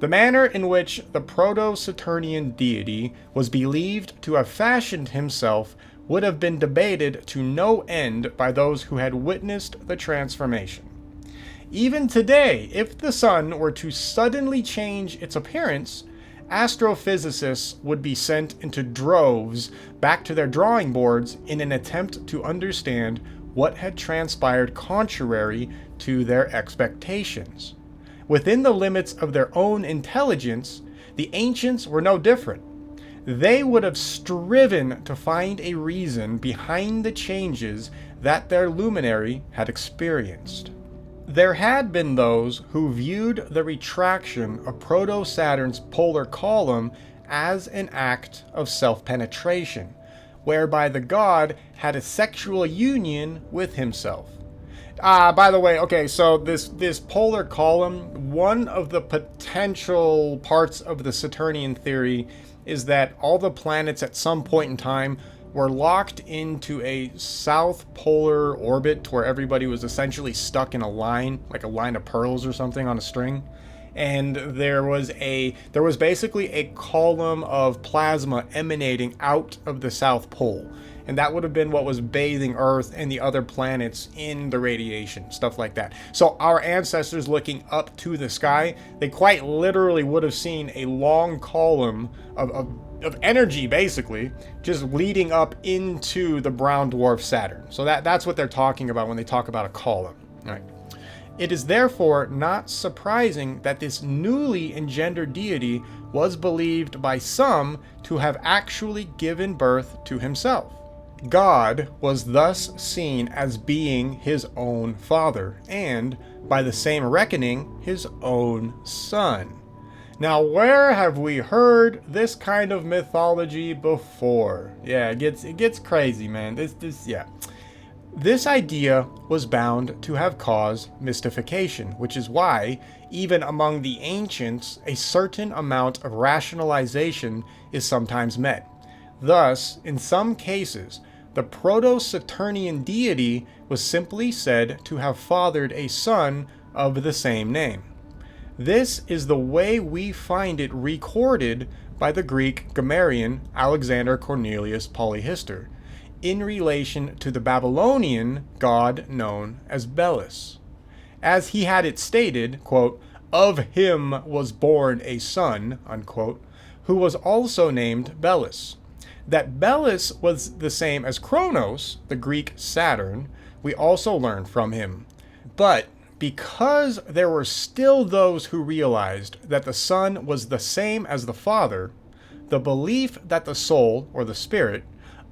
The manner in which the Proto-Saturnian deity was believed to have fashioned himself would have been debated to no end by those who had witnessed the transformation. Even today, if the sun were to suddenly change its appearance, astrophysicists would be sent into droves back to their drawing boards in an attempt to understand what had transpired contrary to their expectations. Within the limits of their own intelligence, the ancients were no different. They would have striven to find a reason behind the changes that their luminary had experienced. There had been those who viewed the retraction of Proto-Saturn's polar column as an act of self-penetration, whereby the god had a sexual union with himself. By the way, okay, so this polar column, one of the potential parts of the Saturnian theory is that all the planets at some point in time were locked into a south polar orbit where everybody was essentially stuck in a line, like a line of pearls or something on a string. And there was basically a column of plasma emanating out of the South Pole. And that would have been what was bathing Earth and the other planets in the radiation, stuff like that. So our ancestors looking up to the sky, they quite literally would have seen a long column of energy, basically, just leading up into the brown dwarf Saturn. So that's what they're talking about when they talk about a column. All right. It is therefore not surprising that this newly engendered deity was believed by some to have actually given birth to himself. God was thus seen as being his own father, and, by the same reckoning, his own son. Now, where have we heard this kind of mythology before? Yeah, it gets crazy, man. This idea was bound to have caused mystification, which is why, even among the ancients, a certain amount of rationalization is sometimes met. Thus, in some cases, the Proto-Saturnian deity was simply said to have fathered a son of the same name. This is the way we find it recorded by the Greek grammarian Alexander Cornelius Polyhistor, in relation to the Babylonian god known as Belus. As he had it stated, quote, "Of him was born a son," unquote, who was also named Belus. That Belus was the same as Kronos, the Greek Saturn, we also learn from him. But because there were still those who realized that the Son was the same as the Father, the belief that the soul, or the spirit,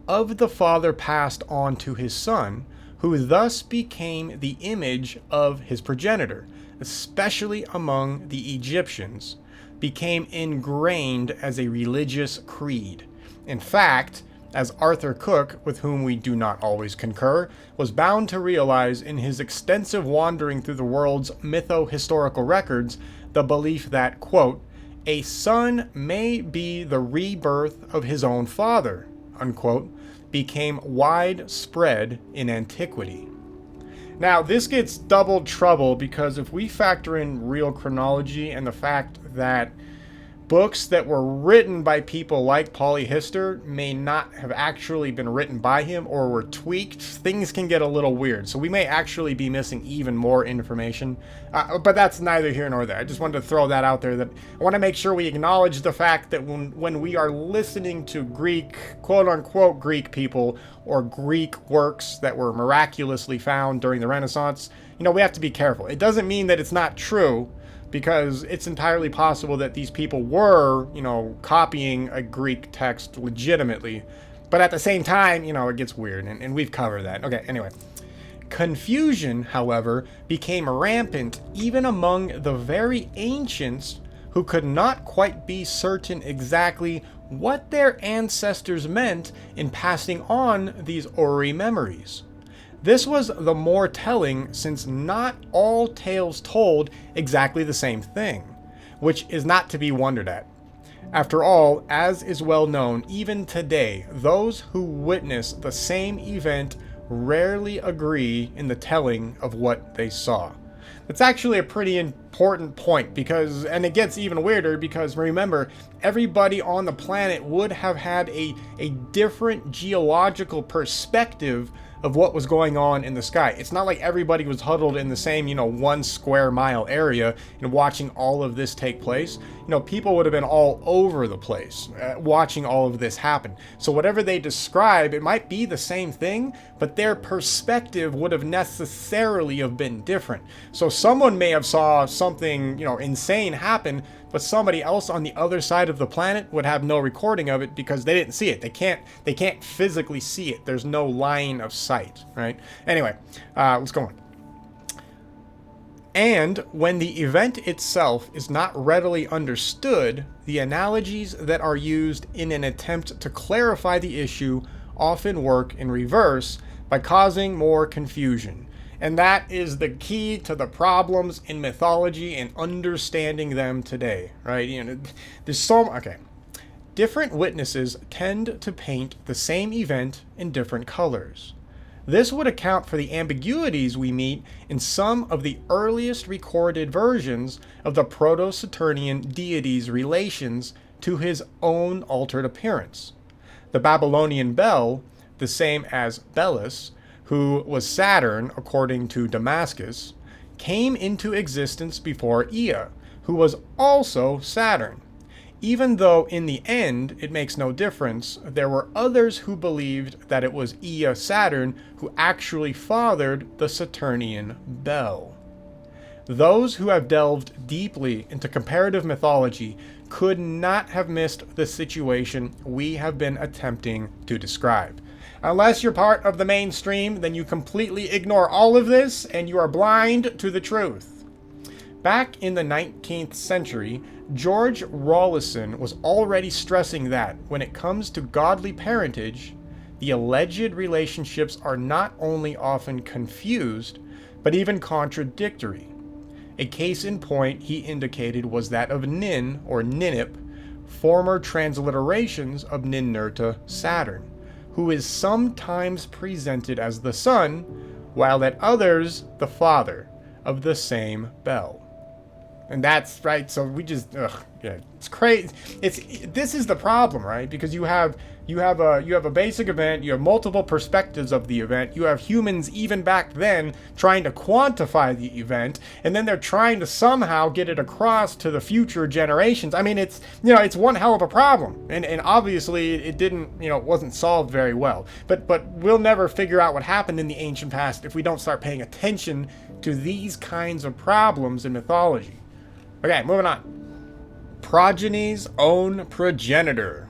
of the Father passed on to his Son, who thus became the image of his progenitor, especially among the Egyptians, became ingrained as a religious creed. In fact, as Arthur Cook, with whom we do not always concur, was bound to realize in his extensive wandering through the world's mytho-historical records, the belief that, quote, a son may be the rebirth of his own father, unquote, became widespread in antiquity. Now, this gets double trouble because if we factor in real chronology and the fact that books that were written by people like Polyhistor may not have actually been written by him or were tweaked, things can get a little weird. So we may actually be missing even more information. But that's neither here nor there. I just wanted to throw that out there, that I want to make sure we acknowledge the fact that when we are listening to Greek, quote-unquote Greek people, or Greek works that were miraculously found during the Renaissance, we have to be careful. It doesn't mean that it's not true, because it's entirely possible that these people were, copying a Greek text legitimately. But at the same time, it gets weird, and we've covered that. Okay, anyway. Confusion, however, became rampant even among the very ancients who could not quite be certain exactly what their ancestors meant in passing on these Ori memories. This was the more telling since not all tales told exactly the same thing, which is not to be wondered at. After all, as is well known, even today, those who witness the same event rarely agree in the telling of what they saw. That's actually a pretty important point and it gets even weirder because remember, everybody on the planet would have had a different geological perspective of what was going on in the sky. It's not like everybody was huddled in the same, 1 square mile area and watching all of this take place. People would have been all over the place watching all of this happen. So whatever they describe, it might be the same thing, but their perspective would have necessarily have been different. So someone may have saw something, insane happen, but somebody else on the other side of the planet would have no recording of it because they didn't see it. They can't physically see it. There's no line of sight, right? Anyway, let's go on. And when the event itself is not readily understood, the analogies that are used in an attempt to clarify the issue often work in reverse by causing more confusion. And that is the key to the problems in mythology and understanding them today, right? Okay. Different witnesses tend to paint the same event in different colors. This would account for the ambiguities we meet in some of the earliest recorded versions of the Proto-Saturnian deity's relations to his own altered appearance. The Babylonian Bel, the same as Belus, who was Saturn according to Damascus, came into existence before Ea, who was also Saturn. Even though in the end it makes no difference, there were others who believed that it was Ea Saturn who actually fathered the Saturnian Bel. Those who have delved deeply into comparative mythology could not have missed the situation we have been attempting to describe. Unless you're part of the mainstream, then you completely ignore all of this and you are blind to the truth. Back in the 19th century, George Rawlinson was already stressing that when it comes to godly parentage, the alleged relationships are not only often confused, but even contradictory. A case in point he indicated was that of Nin, or Ninip, former transliterations of Ninurta Saturn, who is sometimes presented as the son, while at others the father of the same Bel. And that's right. So we just, yeah, it's crazy. This is the problem, right? Because you have a basic event, you have multiple perspectives of the event, you have humans even back then trying to quantify the event, and then they're trying to somehow get it across to the future generations. I mean, it's one hell of a problem, and obviously it didn't, it wasn't solved very well. But we'll never figure out what happened in the ancient past if we don't start paying attention to these kinds of problems in mythology. Okay, moving on. Progeny's own progenitor.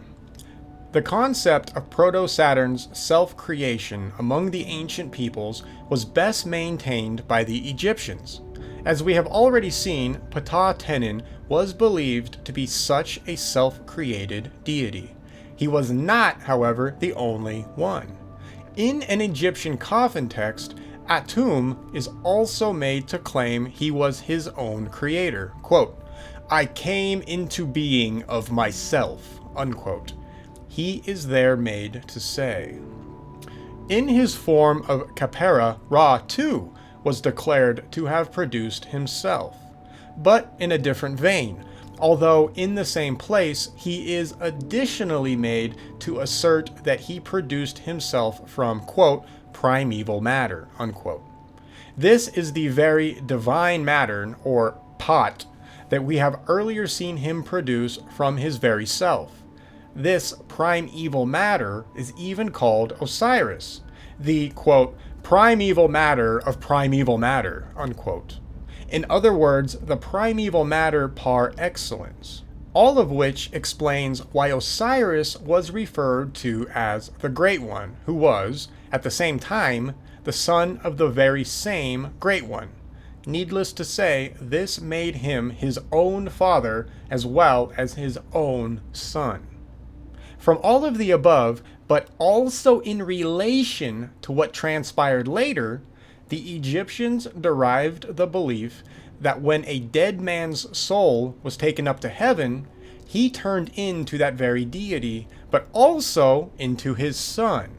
The concept of Proto-Saturn's self-creation among the ancient peoples was best maintained by the Egyptians. As we have already seen, Ptah-Tenin was believed to be such a self-created deity. He was not, however, the only one. In an Egyptian coffin text, Atum is also made to claim he was his own creator. Quote, "I came into being of myself," unquote. He is there made to say. In his form of Khepera, Ra too was declared to have produced himself, but in a different vein, although in the same place he is additionally made to assert that he produced himself from, quote, primeval matter, unquote. This is the very divine matter, or pot, that we have earlier seen him produce from his very self. This primeval matter is even called Osiris, the, quote, primeval matter of primeval matter, unquote. In other words, the primeval matter par excellence. All of which explains why Osiris was referred to as the Great One, who was, at the same time, the son of the very same Great One. Needless to say, this made him his own father as well as his own son. From all of the above, but also in relation to what transpired later, the Egyptians derived the belief that when a dead man's soul was taken up to heaven, he turned into that very deity, but also into his son.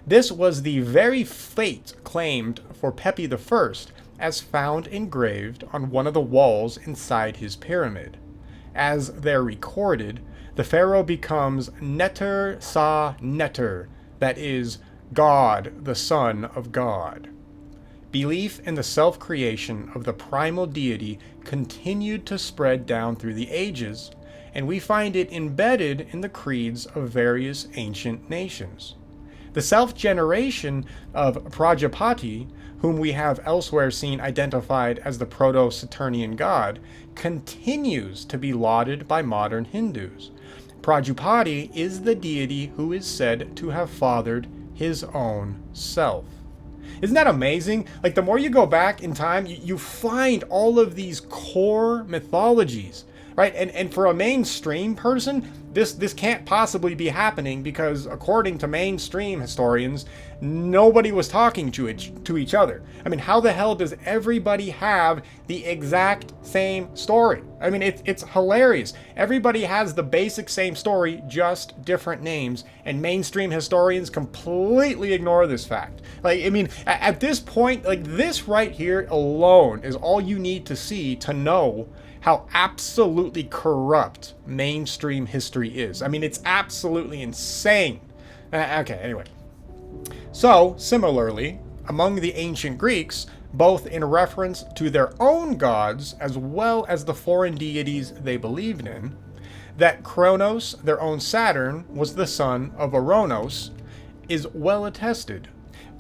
This was the very fate claimed for Pepi I, as found engraved on one of the walls inside his pyramid. As they're recorded, the pharaoh becomes Neter Sa Neter, that is, God, the son of God. Belief in the self-creation of the primal deity continued to spread down through the ages, and we find it embedded in the creeds of various ancient nations. The self-generation of Prajapati, whom we have elsewhere seen identified as the proto-Saturnian god, continues to be lauded by modern Hindus. Prajapati is the deity who is said to have fathered his own self. Isn't that amazing? Like, the more you go back in time, you find all of these core mythologies, right? And for a mainstream person, this can't possibly be happening because, according to mainstream historians, nobody was talking to each other. I mean, how the hell does everybody have the exact same story? I mean, it's hilarious. Everybody has the basic same story, just different names, and mainstream historians completely ignore this fact. Like, I mean, at this point, like, this right here alone is all you need to see to know how absolutely corrupt mainstream history is. I mean, it's absolutely insane. Okay, anyway. So, similarly, among the ancient Greeks, both in reference to their own gods as well as the foreign deities they believed in, that Kronos, their own Saturn, was the son of Oronus, is well attested.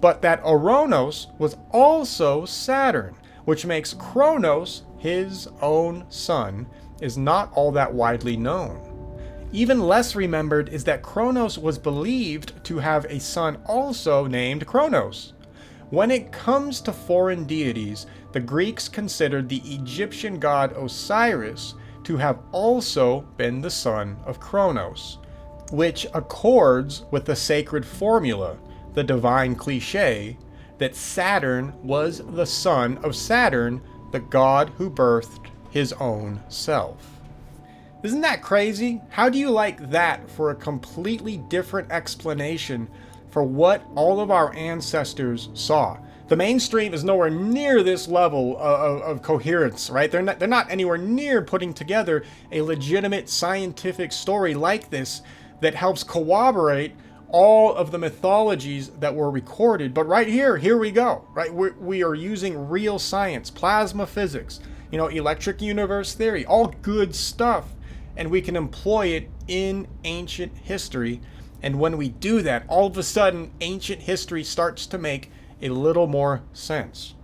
But that Oronus was also Saturn, which makes Kronos his own son, is not all that widely known. Even less remembered is that Kronos was believed to have a son also named Kronos. When it comes to foreign deities, the Greeks considered the Egyptian god Osiris to have also been the son of Kronos, which accords with the sacred formula, the divine cliché, that Saturn was the son of Saturn, the god who birthed his own self. Isn't that crazy? How do you like that for a completely different explanation for what all of our ancestors saw? The mainstream is nowhere near this level of coherence, right? They're not anywhere near putting together a legitimate scientific story like this that helps corroborate all of the mythologies that were recorded. But right here we go, right? We are using real science, plasma physics, electric universe theory, all good stuff. And we can employ it in ancient history. And when we do that, all of a sudden, ancient history starts to make a little more sense.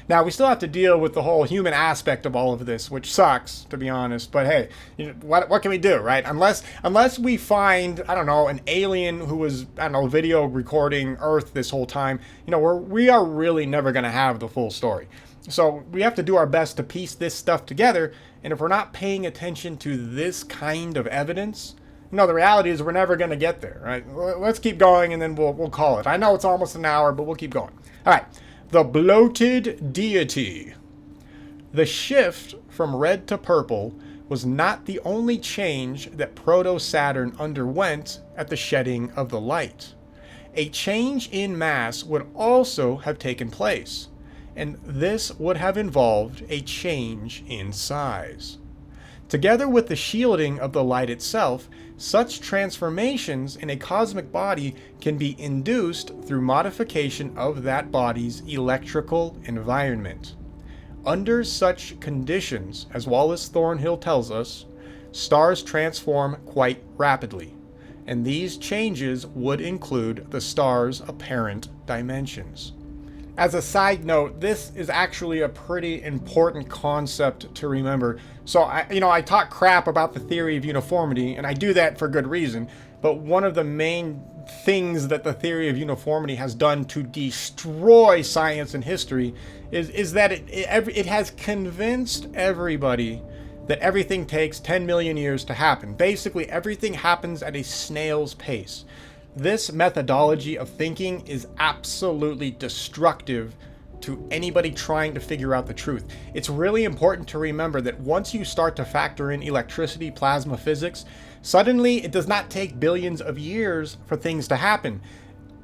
Now, we still have to deal with the whole human aspect of all of this, which sucks, to be honest. But hey, what can we do, right? Unless we find, I don't know, an alien who was, I don't know, video recording Earth this whole time, we are really never going to have the full story. So we have to do our best to piece this stuff together. And if we're not paying attention to this kind of evidence, the reality is we're never going to get there, right? Let's keep going and then we'll call it. I know it's almost an hour, but we'll keep going. All right. The bloated deity. The shift from red to purple was not the only change that Proto-Saturn underwent at the shedding of the light. A change in mass would also have taken place, and this would have involved a change in size. Together with the shielding of the light itself, such transformations in a cosmic body can be induced through modification of that body's electrical environment. Under such conditions, as Wallace Thornhill tells us, stars transform quite rapidly, and these changes would include the star's apparent dimensions. As a side note, this is actually a pretty important concept to remember. So, I talk crap about the theory of uniformity, and I do that for good reason. But one of the main things that the theory of uniformity has done to destroy science and history is that it has convinced everybody that everything takes 10 million years to happen. Basically, everything happens at a snail's pace. This methodology of thinking is absolutely destructive to anybody trying to figure out the truth. It's really important to remember that once you start to factor in electricity, plasma physics, suddenly it does not take billions of years for things to happen.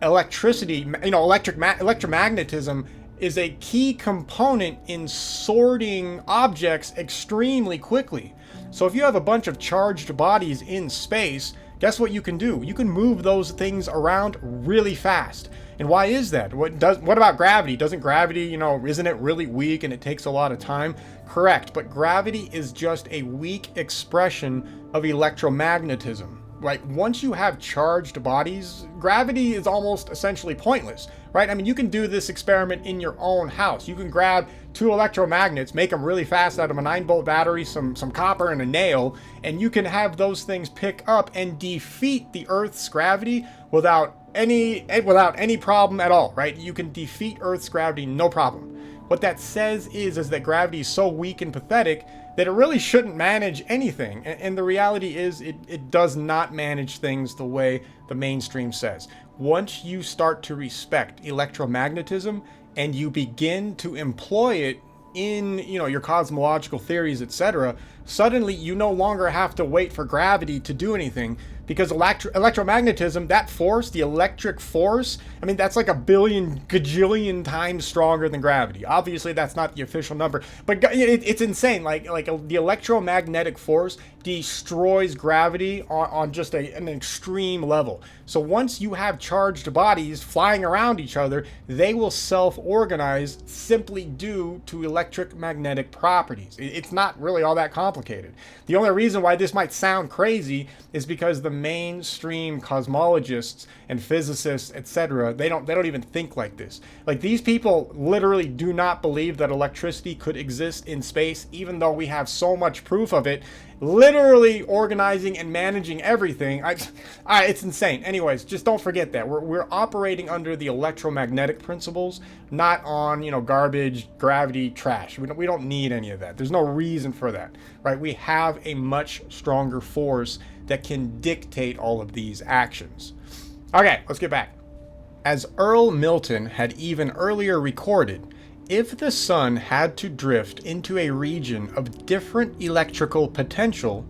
Electricity, electromagnetism is a key component in sorting objects extremely quickly. So if you have a bunch of charged bodies in space, guess what you can do? You can move those things around really fast. And why is that? What about gravity? Doesn't gravity, isn't it really weak and it takes a lot of time? Correct, but gravity is just a weak expression of electromagnetism. Right? Once you have charged bodies, gravity is almost essentially pointless, right? I mean, you can do this experiment in your own house. You can grab 2 electromagnets, make them really fast out of a 9-volt battery, some copper and a nail, and you can have those things pick up and defeat the Earth's gravity without any problem at all, right? You can defeat Earth's gravity, no problem. What that says is that gravity is so weak and pathetic that it really shouldn't manage anything. And the reality is it does not manage things the way the mainstream says. Once you start to respect electromagnetism and you begin to employ it in your cosmological theories, etc., suddenly you no longer have to wait for gravity to do anything, because electromagnetism, that force, the electric force, I mean, that's like a billion gajillion times stronger than gravity. Obviously, that's not the official number, but it's insane. Like the electromagnetic force destroys gravity on just an extreme level. So once you have charged bodies flying around each other, they will self-organize simply due to electric-magnetic properties. It's not really all that complicated. The only reason why this might sound crazy is because the mainstream cosmologists and physicists, etc., they don't even think like this. Like, these people literally do not believe that electricity could exist in space, even though we have so much proof of it, literally organizing and managing everything. It's insane. Anyways, just don't forget that we're operating under the electromagnetic principles, not on garbage, gravity, trash. We don't need any of that. There's no reason for that, right? We have a much stronger force that can dictate all of these actions. Okay, let's get back. As Earl Milton had even earlier recorded, if the sun had to drift into a region of different electrical potential,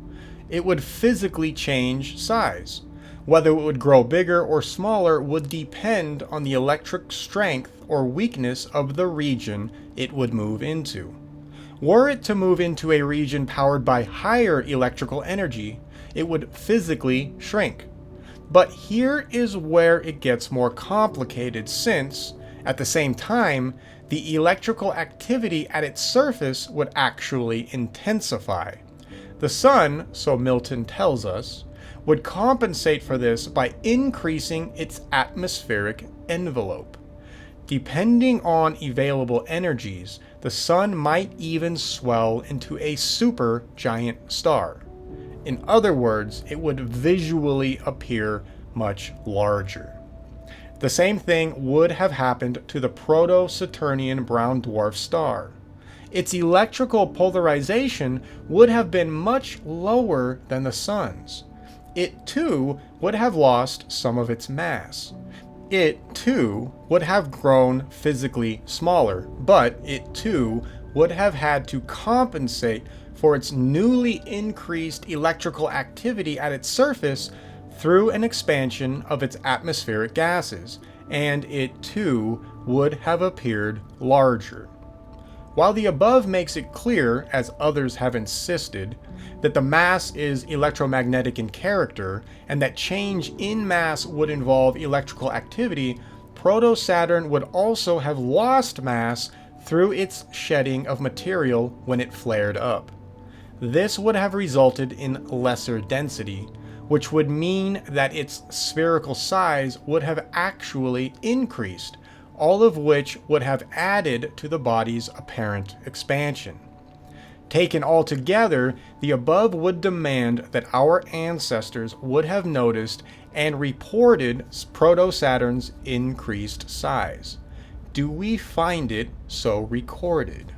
it would physically change size. Whether it would grow bigger or smaller would depend on the electric strength or weakness of the region it would move into. Were it to move into a region powered by higher electrical energy, it would physically shrink. But here is where it gets more complicated since, at the same time, the electrical activity at its surface would actually intensify. The Sun, so Milton tells us, would compensate for this by increasing its atmospheric envelope. Depending on available energies, the Sun might even swell into a supergiant star. In other words, it would visually appear much larger. The same thing would have happened to the proto-Saturnian brown dwarf star. Its electrical polarization would have been much lower than the Sun's. It too would have lost some of its mass. It too would have grown physically smaller, but it too would have had to compensate for its newly increased electrical activity at its surface through an expansion of its atmospheric gases, and it too would have appeared larger. While the above makes it clear, as others have insisted, that the mass is electromagnetic in character, and that change in mass would involve electrical activity, Proto-Saturn would also have lost mass through its shedding of material when it flared up. This would have resulted in lesser density, which would mean that its spherical size would have actually increased, all of which would have added to the body's apparent expansion. Taken all together, the above would demand that our ancestors would have noticed and reported Proto-Saturn's increased size. Do we find it so recorded?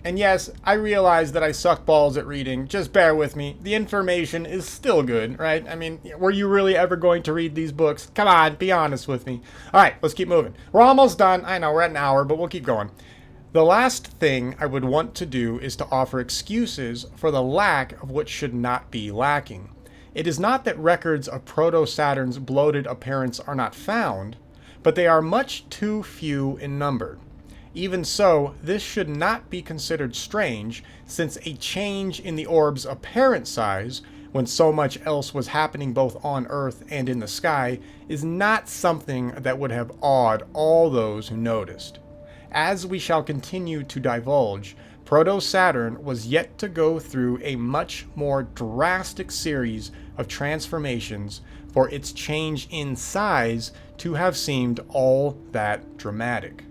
And yes, I realize that I suck balls at reading. Just bear with me. The information is still good, right? I mean, were you really ever going to read these books? Come on, be honest with me. All right, let's keep moving. We're almost done. I know, we're at an hour, but we'll keep going. The last thing I would want to do is to offer excuses for the lack of what should not be lacking. It is not that records of Proto-Saturn's bloated appearance are not found, but they are much too few in number. Even so, this should not be considered strange, since a change in the orb's apparent size, when so much else was happening both on Earth and in the sky, is not something that would have awed all those who noticed. As we shall continue to divulge, Proto-Saturn was yet to go through a much more drastic series of transformations for its change in size to have seemed all that dramatic.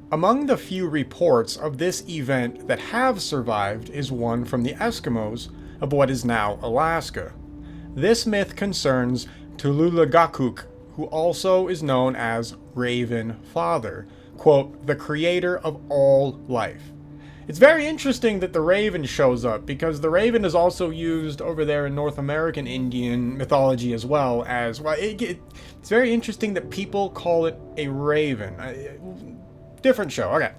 Among the few reports of this event that have survived is one from the Eskimos of what is now Alaska. This myth concerns Tululagakuk, who also is known as Raven Father, quote, the creator of all life. It's very interesting that the raven shows up, because the raven is also used over there in North American Indian mythology as well as, well, it's very interesting that people call it a raven. Different show, okay.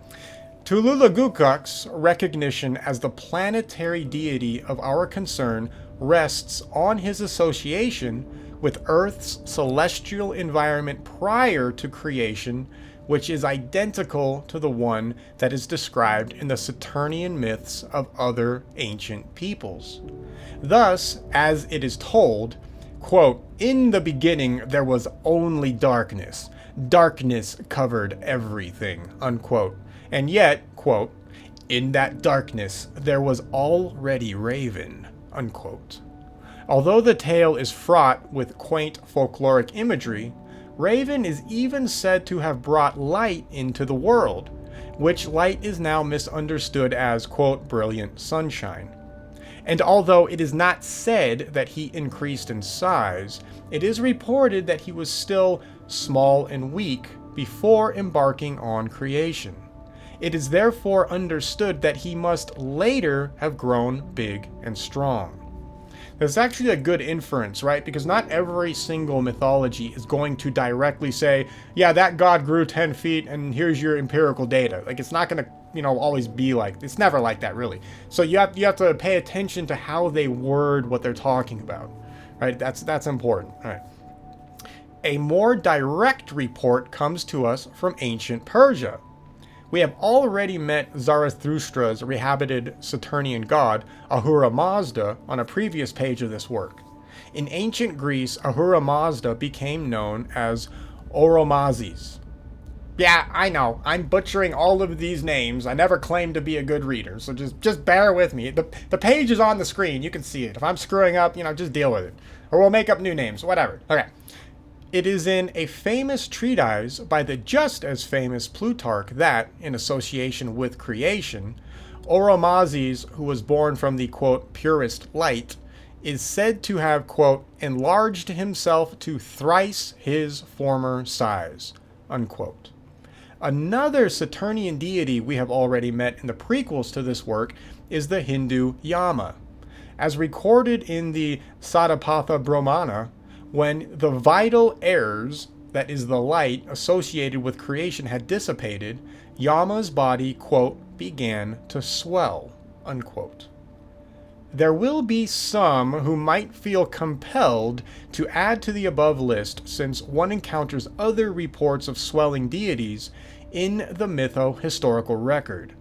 Tululagukuk's recognition as the planetary deity of our concern rests on his association with Earth's celestial environment prior to creation, which is identical to the one that is described in the Saturnian myths of other ancient peoples. Thus, as it is told, quote, in the beginning there was only darkness. Darkness covered everything, unquote. And yet, quote, in that darkness there was already Raven, unquote. Although the tale is fraught with quaint folkloric imagery, Raven is even said to have brought light into the world, which light is now misunderstood as, quote, brilliant sunshine. And although it is not said that he increased in size, it is reported that he was still small and weak before embarking on creation. It is therefore understood that he must later have grown big and strong. That's actually a good inference, right? Because not every single mythology is going to directly say, yeah, that god grew 10 feet and here's your empirical data. Like, it's not going to, always be like, it's never like that, really. So you have to pay attention to how they word what they're talking about, right? That's important, all right? a more direct report comes to us from ancient Persia. We have already met Zarathustra's rehabited Saturnian god, Ahura Mazda, on a previous page of this work. In ancient Greece, Ahura Mazda became known as Oromazes. Yeah, I know, I'm butchering all of these names. I never claimed to be a good reader, so just bear with me. The page is on the screen, you can see it. If I'm screwing up, just deal with it. Or we'll make up new names, whatever. Okay. It is in a famous treatise by the just as famous Plutarch that, in association with creation, Oromazes, who was born from the, quote, purest light, is said to have, quote, enlarged himself to thrice his former size, unquote. Another Saturnian deity we have already met in the prequels to this work is the Hindu Yama. As recorded in the Satapatha Brahmana, when the vital errors, that is the light associated with creation, had dissipated, Yama's body, quote, began to swell, unquote. There will be some who might feel compelled to add to the above list, since one encounters other reports of swelling deities in the mytho-historical record.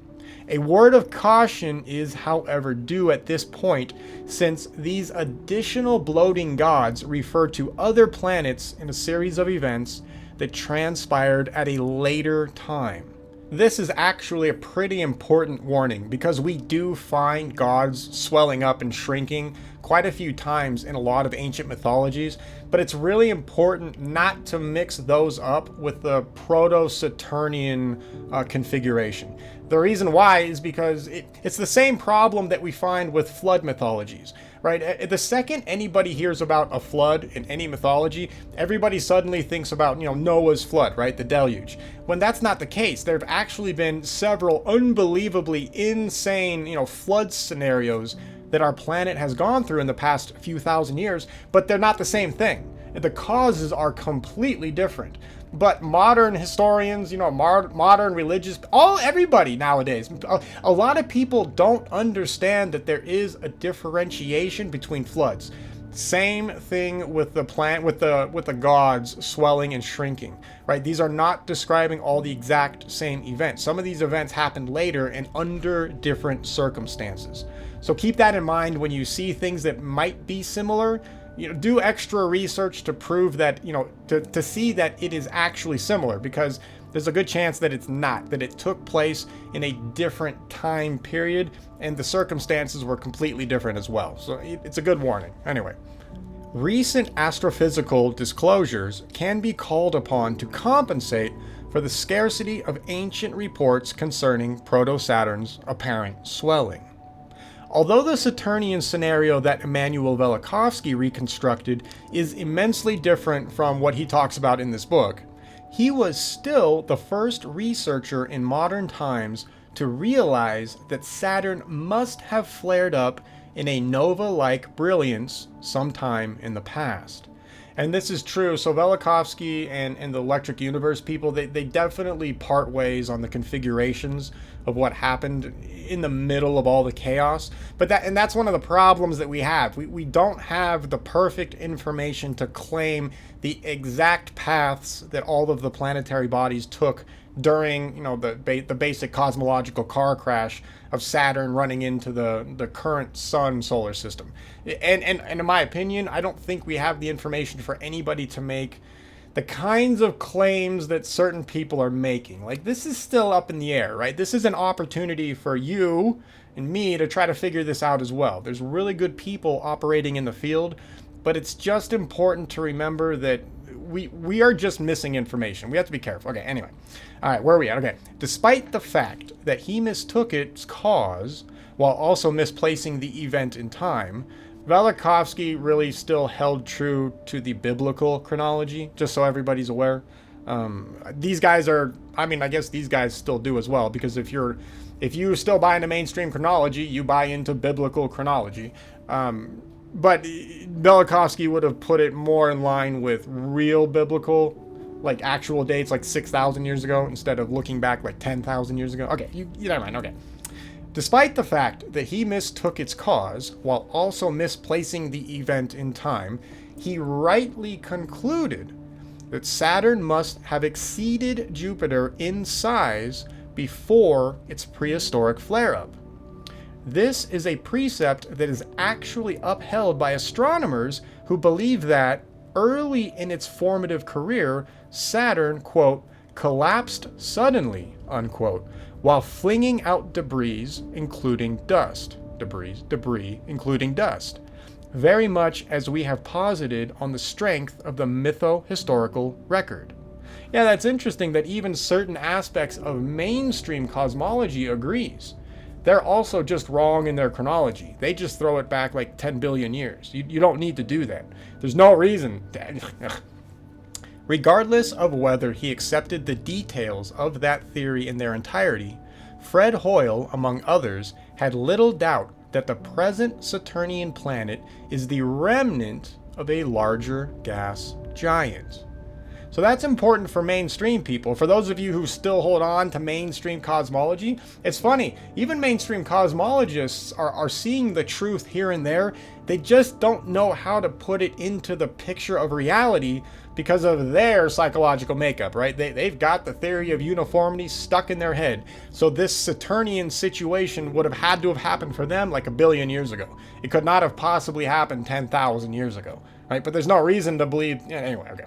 A word of caution is, however, due at this point, since these additional bloating gods refer to other planets in a series of events that transpired at a later time. This is actually a pretty important warning, because we do find gods swelling up and shrinking quite a few times in a lot of ancient mythologies, but it's really important not to mix those up with the Proto-Saturnian configuration. The reason why is because it's the same problem that we find with flood mythologies, right? The second anybody hears about a flood in any mythology, everybody suddenly thinks about, Noah's flood, right? The deluge. When that's not the case, there have actually been several unbelievably insane, flood scenarios that our planet has gone through in the past few thousand years, but they're not the same thing. The causes are completely different. But modern historians, modern religious, everybody nowadays, a lot of people don't understand that there is a differentiation between floods. Same thing with the with the gods swelling and shrinking, right? These are not describing all the exact same events. Some of these events happened later and under different circumstances. So keep that in mind when you see things that might be similar. Do extra research to prove that, to see that it is actually similar, because there's a good chance that it's not, that it took place in a different time period and the circumstances were completely different as well. So it's a good warning. Anyway, recent astrophysical disclosures can be called upon to compensate for the scarcity of ancient reports concerning Proto-Saturn's apparent swelling. Although the Saturnian scenario that Immanuel Velikovsky reconstructed is immensely different from what he talks about in this book, he was still the first researcher in modern times to realize that Saturn must have flared up in a nova-like brilliance sometime in the past. And this is true. So Velikovsky and the Electric Universe people, they definitely part ways on the configurations of what happened in the middle of all the chaos. But that's one of the problems that we have. We don't have the perfect information to claim the exact paths that all of the planetary bodies took during, the basic cosmological car crash of Saturn running into the current sun solar system. And in my opinion, I don't think we have the information for anybody to make the kinds of claims that certain people are making. Like, this is still up in the air, right? This is an opportunity for you and me to try to figure this out as well. There's really good people operating in the field, but it's just important to remember that we are just missing information. We have to be careful. Okay, anyway. All right, where are we at? Okay. Despite the fact that he mistook its cause while also misplacing the event in time, Velikovsky really still held true to the biblical chronology, just so everybody's aware. These guys are, I guess these guys still do as well, because if you still buy into mainstream chronology, you buy into biblical chronology. But Velikovsky would have put it more in line with real biblical, like actual dates, like 6,000 years ago, instead of looking back like 10,000 years ago. Okay, you never mind. Okay. Despite the fact that he mistook its cause while also misplacing the event in time, he rightly concluded that Saturn must have exceeded Jupiter in size before its prehistoric flare-up. This is a precept that is actually upheld by astronomers who believe that, early in its formative career, Saturn, quote, collapsed suddenly, unquote, while flinging out debris including dust. Debris including dust. Very much as we have posited on the strength of the mytho-historical record. Yeah, that's interesting that even certain aspects of mainstream cosmology agrees. They're also just wrong in their chronology. They just throw it back like 10 billion years. You don't need to do that. There's no reason. Regardless of whether he accepted the details of that theory in their entirety, Fred Hoyle, among others, had little doubt that the present Saturnian planet is the remnant of a larger gas giant. So that's important for mainstream people. For those of you who still hold on to mainstream cosmology, it's funny, even mainstream cosmologists are seeing the truth here and there. They just don't know how to put it into the picture of reality because of their psychological makeup, right? They've got the theory of uniformity stuck in their head. So this Saturnian situation would have had to have happened for them like 1 billion years ago. It could not have possibly happened 10,000 years ago, right? But there's no reason to believe, anyway, okay.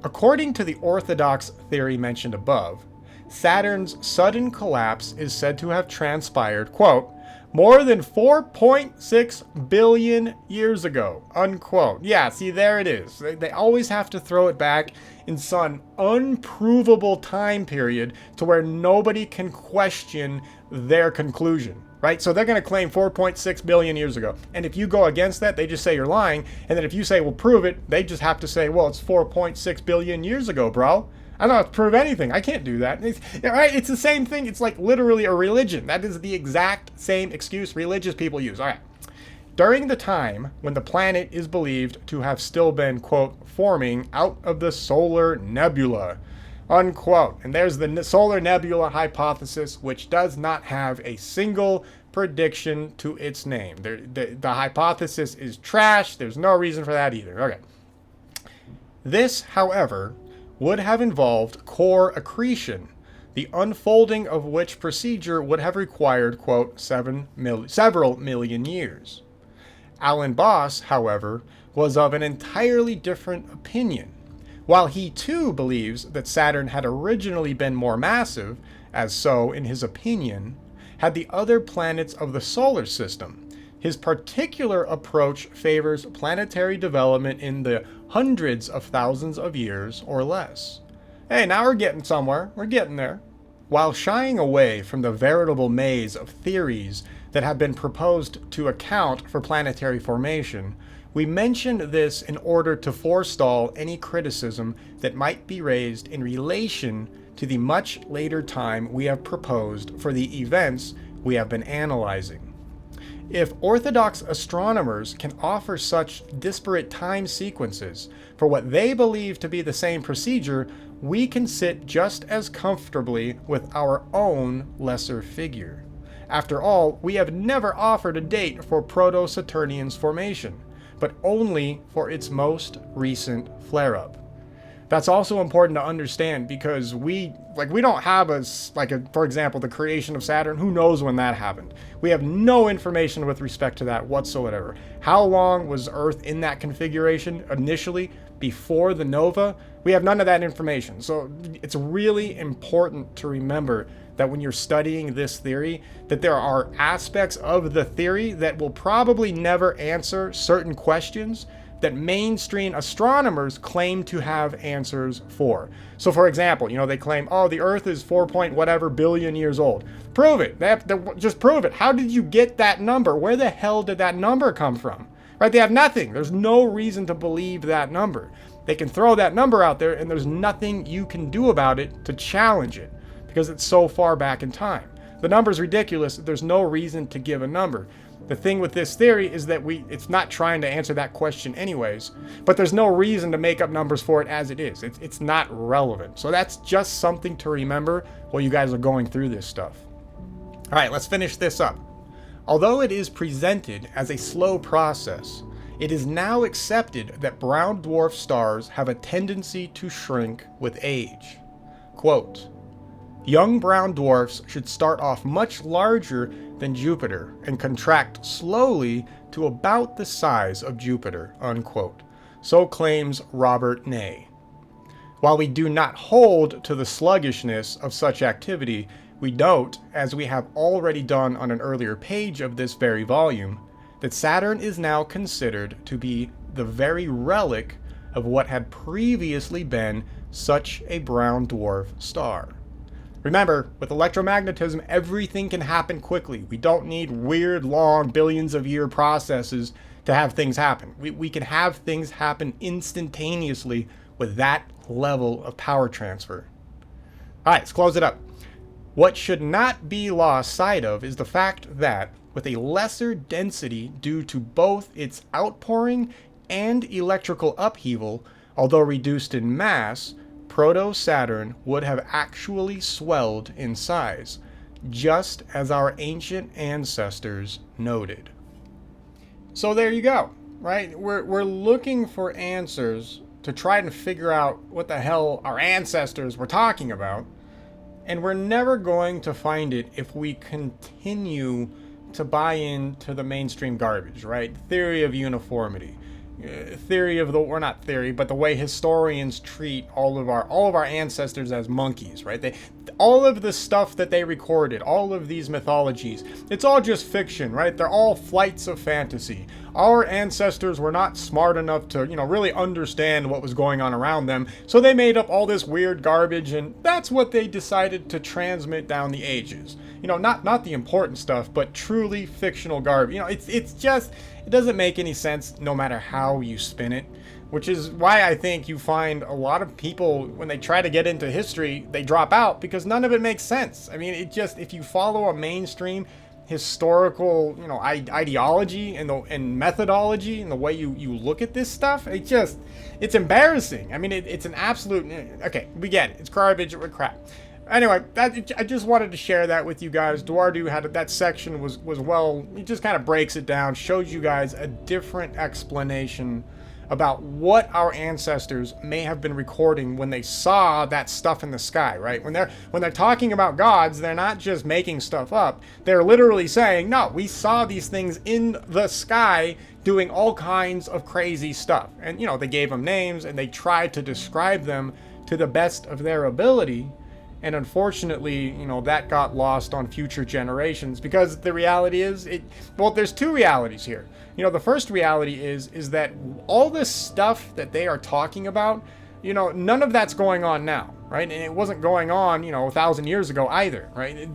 According to the orthodox theory mentioned above, Saturn's sudden collapse is said to have transpired, quote, more than 4.6 billion years ago, unquote. Yeah, see, there it is. They always have to throw it back in some unprovable time period to where nobody can question their conclusion, right? So they're going to claim 4.6 billion years ago. And if you go against that, they just say you're lying. And then if you say, well, prove it, they just have to say, well, it's 4.6 billion years ago, bro. I don't have to prove anything. I can't do that. It's the same thing. It's like literally a religion. That is the exact same excuse religious people use. All right. During the time when the planet is believed to have still been, quote, forming out of the solar nebula, unquote. And there's the solar nebula hypothesis, which does not have a single prediction to its name. The hypothesis is trash. There's no reason for that either. Okay. This, however, would have involved core accretion, the unfolding of which procedure would have required, quote, several million years. Alan Boss, however, was of an entirely different opinion. While he too believes that Saturn had originally been more massive, as so, in his opinion, had the other planets of the solar system, his particular approach favors planetary development in the hundreds of thousands of years or less. Hey, now we're getting somewhere. We're getting there. While shying away from the veritable maze of theories that have been proposed to account for planetary formation, we mentioned this in order to forestall any criticism that might be raised in relation to the much later time we have proposed for the events we have been analyzing. If orthodox astronomers can offer such disparate time sequences for what they believe to be the same procedure, we can sit just as comfortably with our own lesser figure. After all, we have never offered a date for Proto-Saturnian's formation, but only for its most recent flare-up. That's also important to understand because we don't have for example, the creation of Saturn. Who knows when that happened? We have no information with respect to that whatsoever. How long was Earth in that configuration initially before the nova? We have none of that information. So it's really important to remember that when you're studying this theory, that there are aspects of the theory that will probably never answer certain questions that mainstream astronomers claim to have answers for. So for example, they claim, oh, the Earth is 4 point whatever billion years old. Prove it. Just prove it. How did you get that number? Where the hell did that number come from? Right? They have nothing. There's no reason to believe that number. They can throw that number out there and there's nothing you can do about it to challenge it because it's so far back in time. The number's ridiculous. There's no reason to give a number. The thing with this theory is that it's not trying to answer that question anyways, but there's no reason to make up numbers for it as it is. It's not relevant. So that's just something to remember while you guys are going through this stuff. All right, let's finish this up. Although it is presented as a slow process, It is now accepted that brown dwarf stars have a tendency to shrink with age. Quote, young brown dwarfs should start off much larger than Jupiter and contract slowly to about the size of Jupiter, unquote. So claims Robert Ney. While we do not hold to the sluggishness of such activity, we note, as we have already done on an earlier page of this very volume, that Saturn is now considered to be the very relic of what had previously been such a brown dwarf star. Remember, with electromagnetism, everything can happen quickly. We don't need weird, long, billions of year processes to have things happen. We can have things happen instantaneously with that level of power transfer. All right, let's close it up. What should not be lost sight of is the fact that, with a lesser density due to both its outpouring and electrical upheaval, although reduced in mass, Proto-Saturn would have actually swelled in size, just as our ancient ancestors noted. So there you go, right? We're looking for answers to try and figure out what the hell our ancestors were talking about, and we're never going to find it if we continue to buy into the mainstream garbage, right? Theory of uniformity. Theory of the, or not theory, but the way historians treat all of our ancestors as monkeys, right? All of the stuff that they recorded, all of these mythologies, it's all just fiction, right? They're all flights of fantasy. Our ancestors were not smart enough to, really understand what was going on around them, so they made up all this weird garbage, and that's what they decided to transmit down the ages. Not the important stuff, but truly fictional garbage. It's just, it doesn't make any sense no matter how you spin it, which is why I think you find a lot of people, when they try to get into history, they drop out because none of it makes sense. I mean, if you follow a mainstream historical, ideology and methodology and the way you look at this stuff, it's embarrassing. I mean, it's an absolute, okay, we get it. It's garbage, it's crap. Anyway, I just wanted to share that with you guys. Dwardu had that section was well, it just kind of breaks it down, shows you guys a different explanation about what our ancestors may have been recording when they saw that stuff in the sky, right? When they're talking about gods, they're not just making stuff up. They're literally saying, no, we saw these things in the sky doing all kinds of crazy stuff. And, they gave them names and they tried to describe them to the best of their ability. And unfortunately, that got lost on future generations because the reality is, there's two realities here. The first reality is that all this stuff that they are talking about, none of that's going on now, right? And it wasn't going on, 1,000 years ago either, right?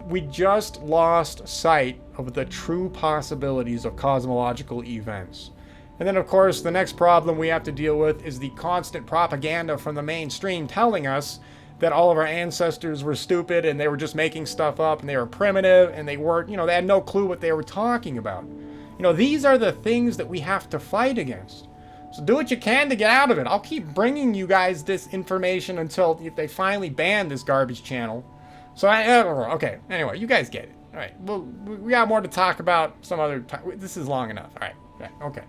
We just lost sight of the true possibilities of cosmological events. And then, of course, the next problem we have to deal with is the constant propaganda from the mainstream telling us that all of our ancestors were stupid and they were just making stuff up and they were primitive and they weren't, they had no clue what they were talking about. These are the things that we have to fight against. So do what you can to get out of it. I'll keep bringing you guys this information until if they finally ban this garbage channel. So okay, anyway, you guys get it. All right, well, we got more to talk about some other time. This is long enough. All right, okay.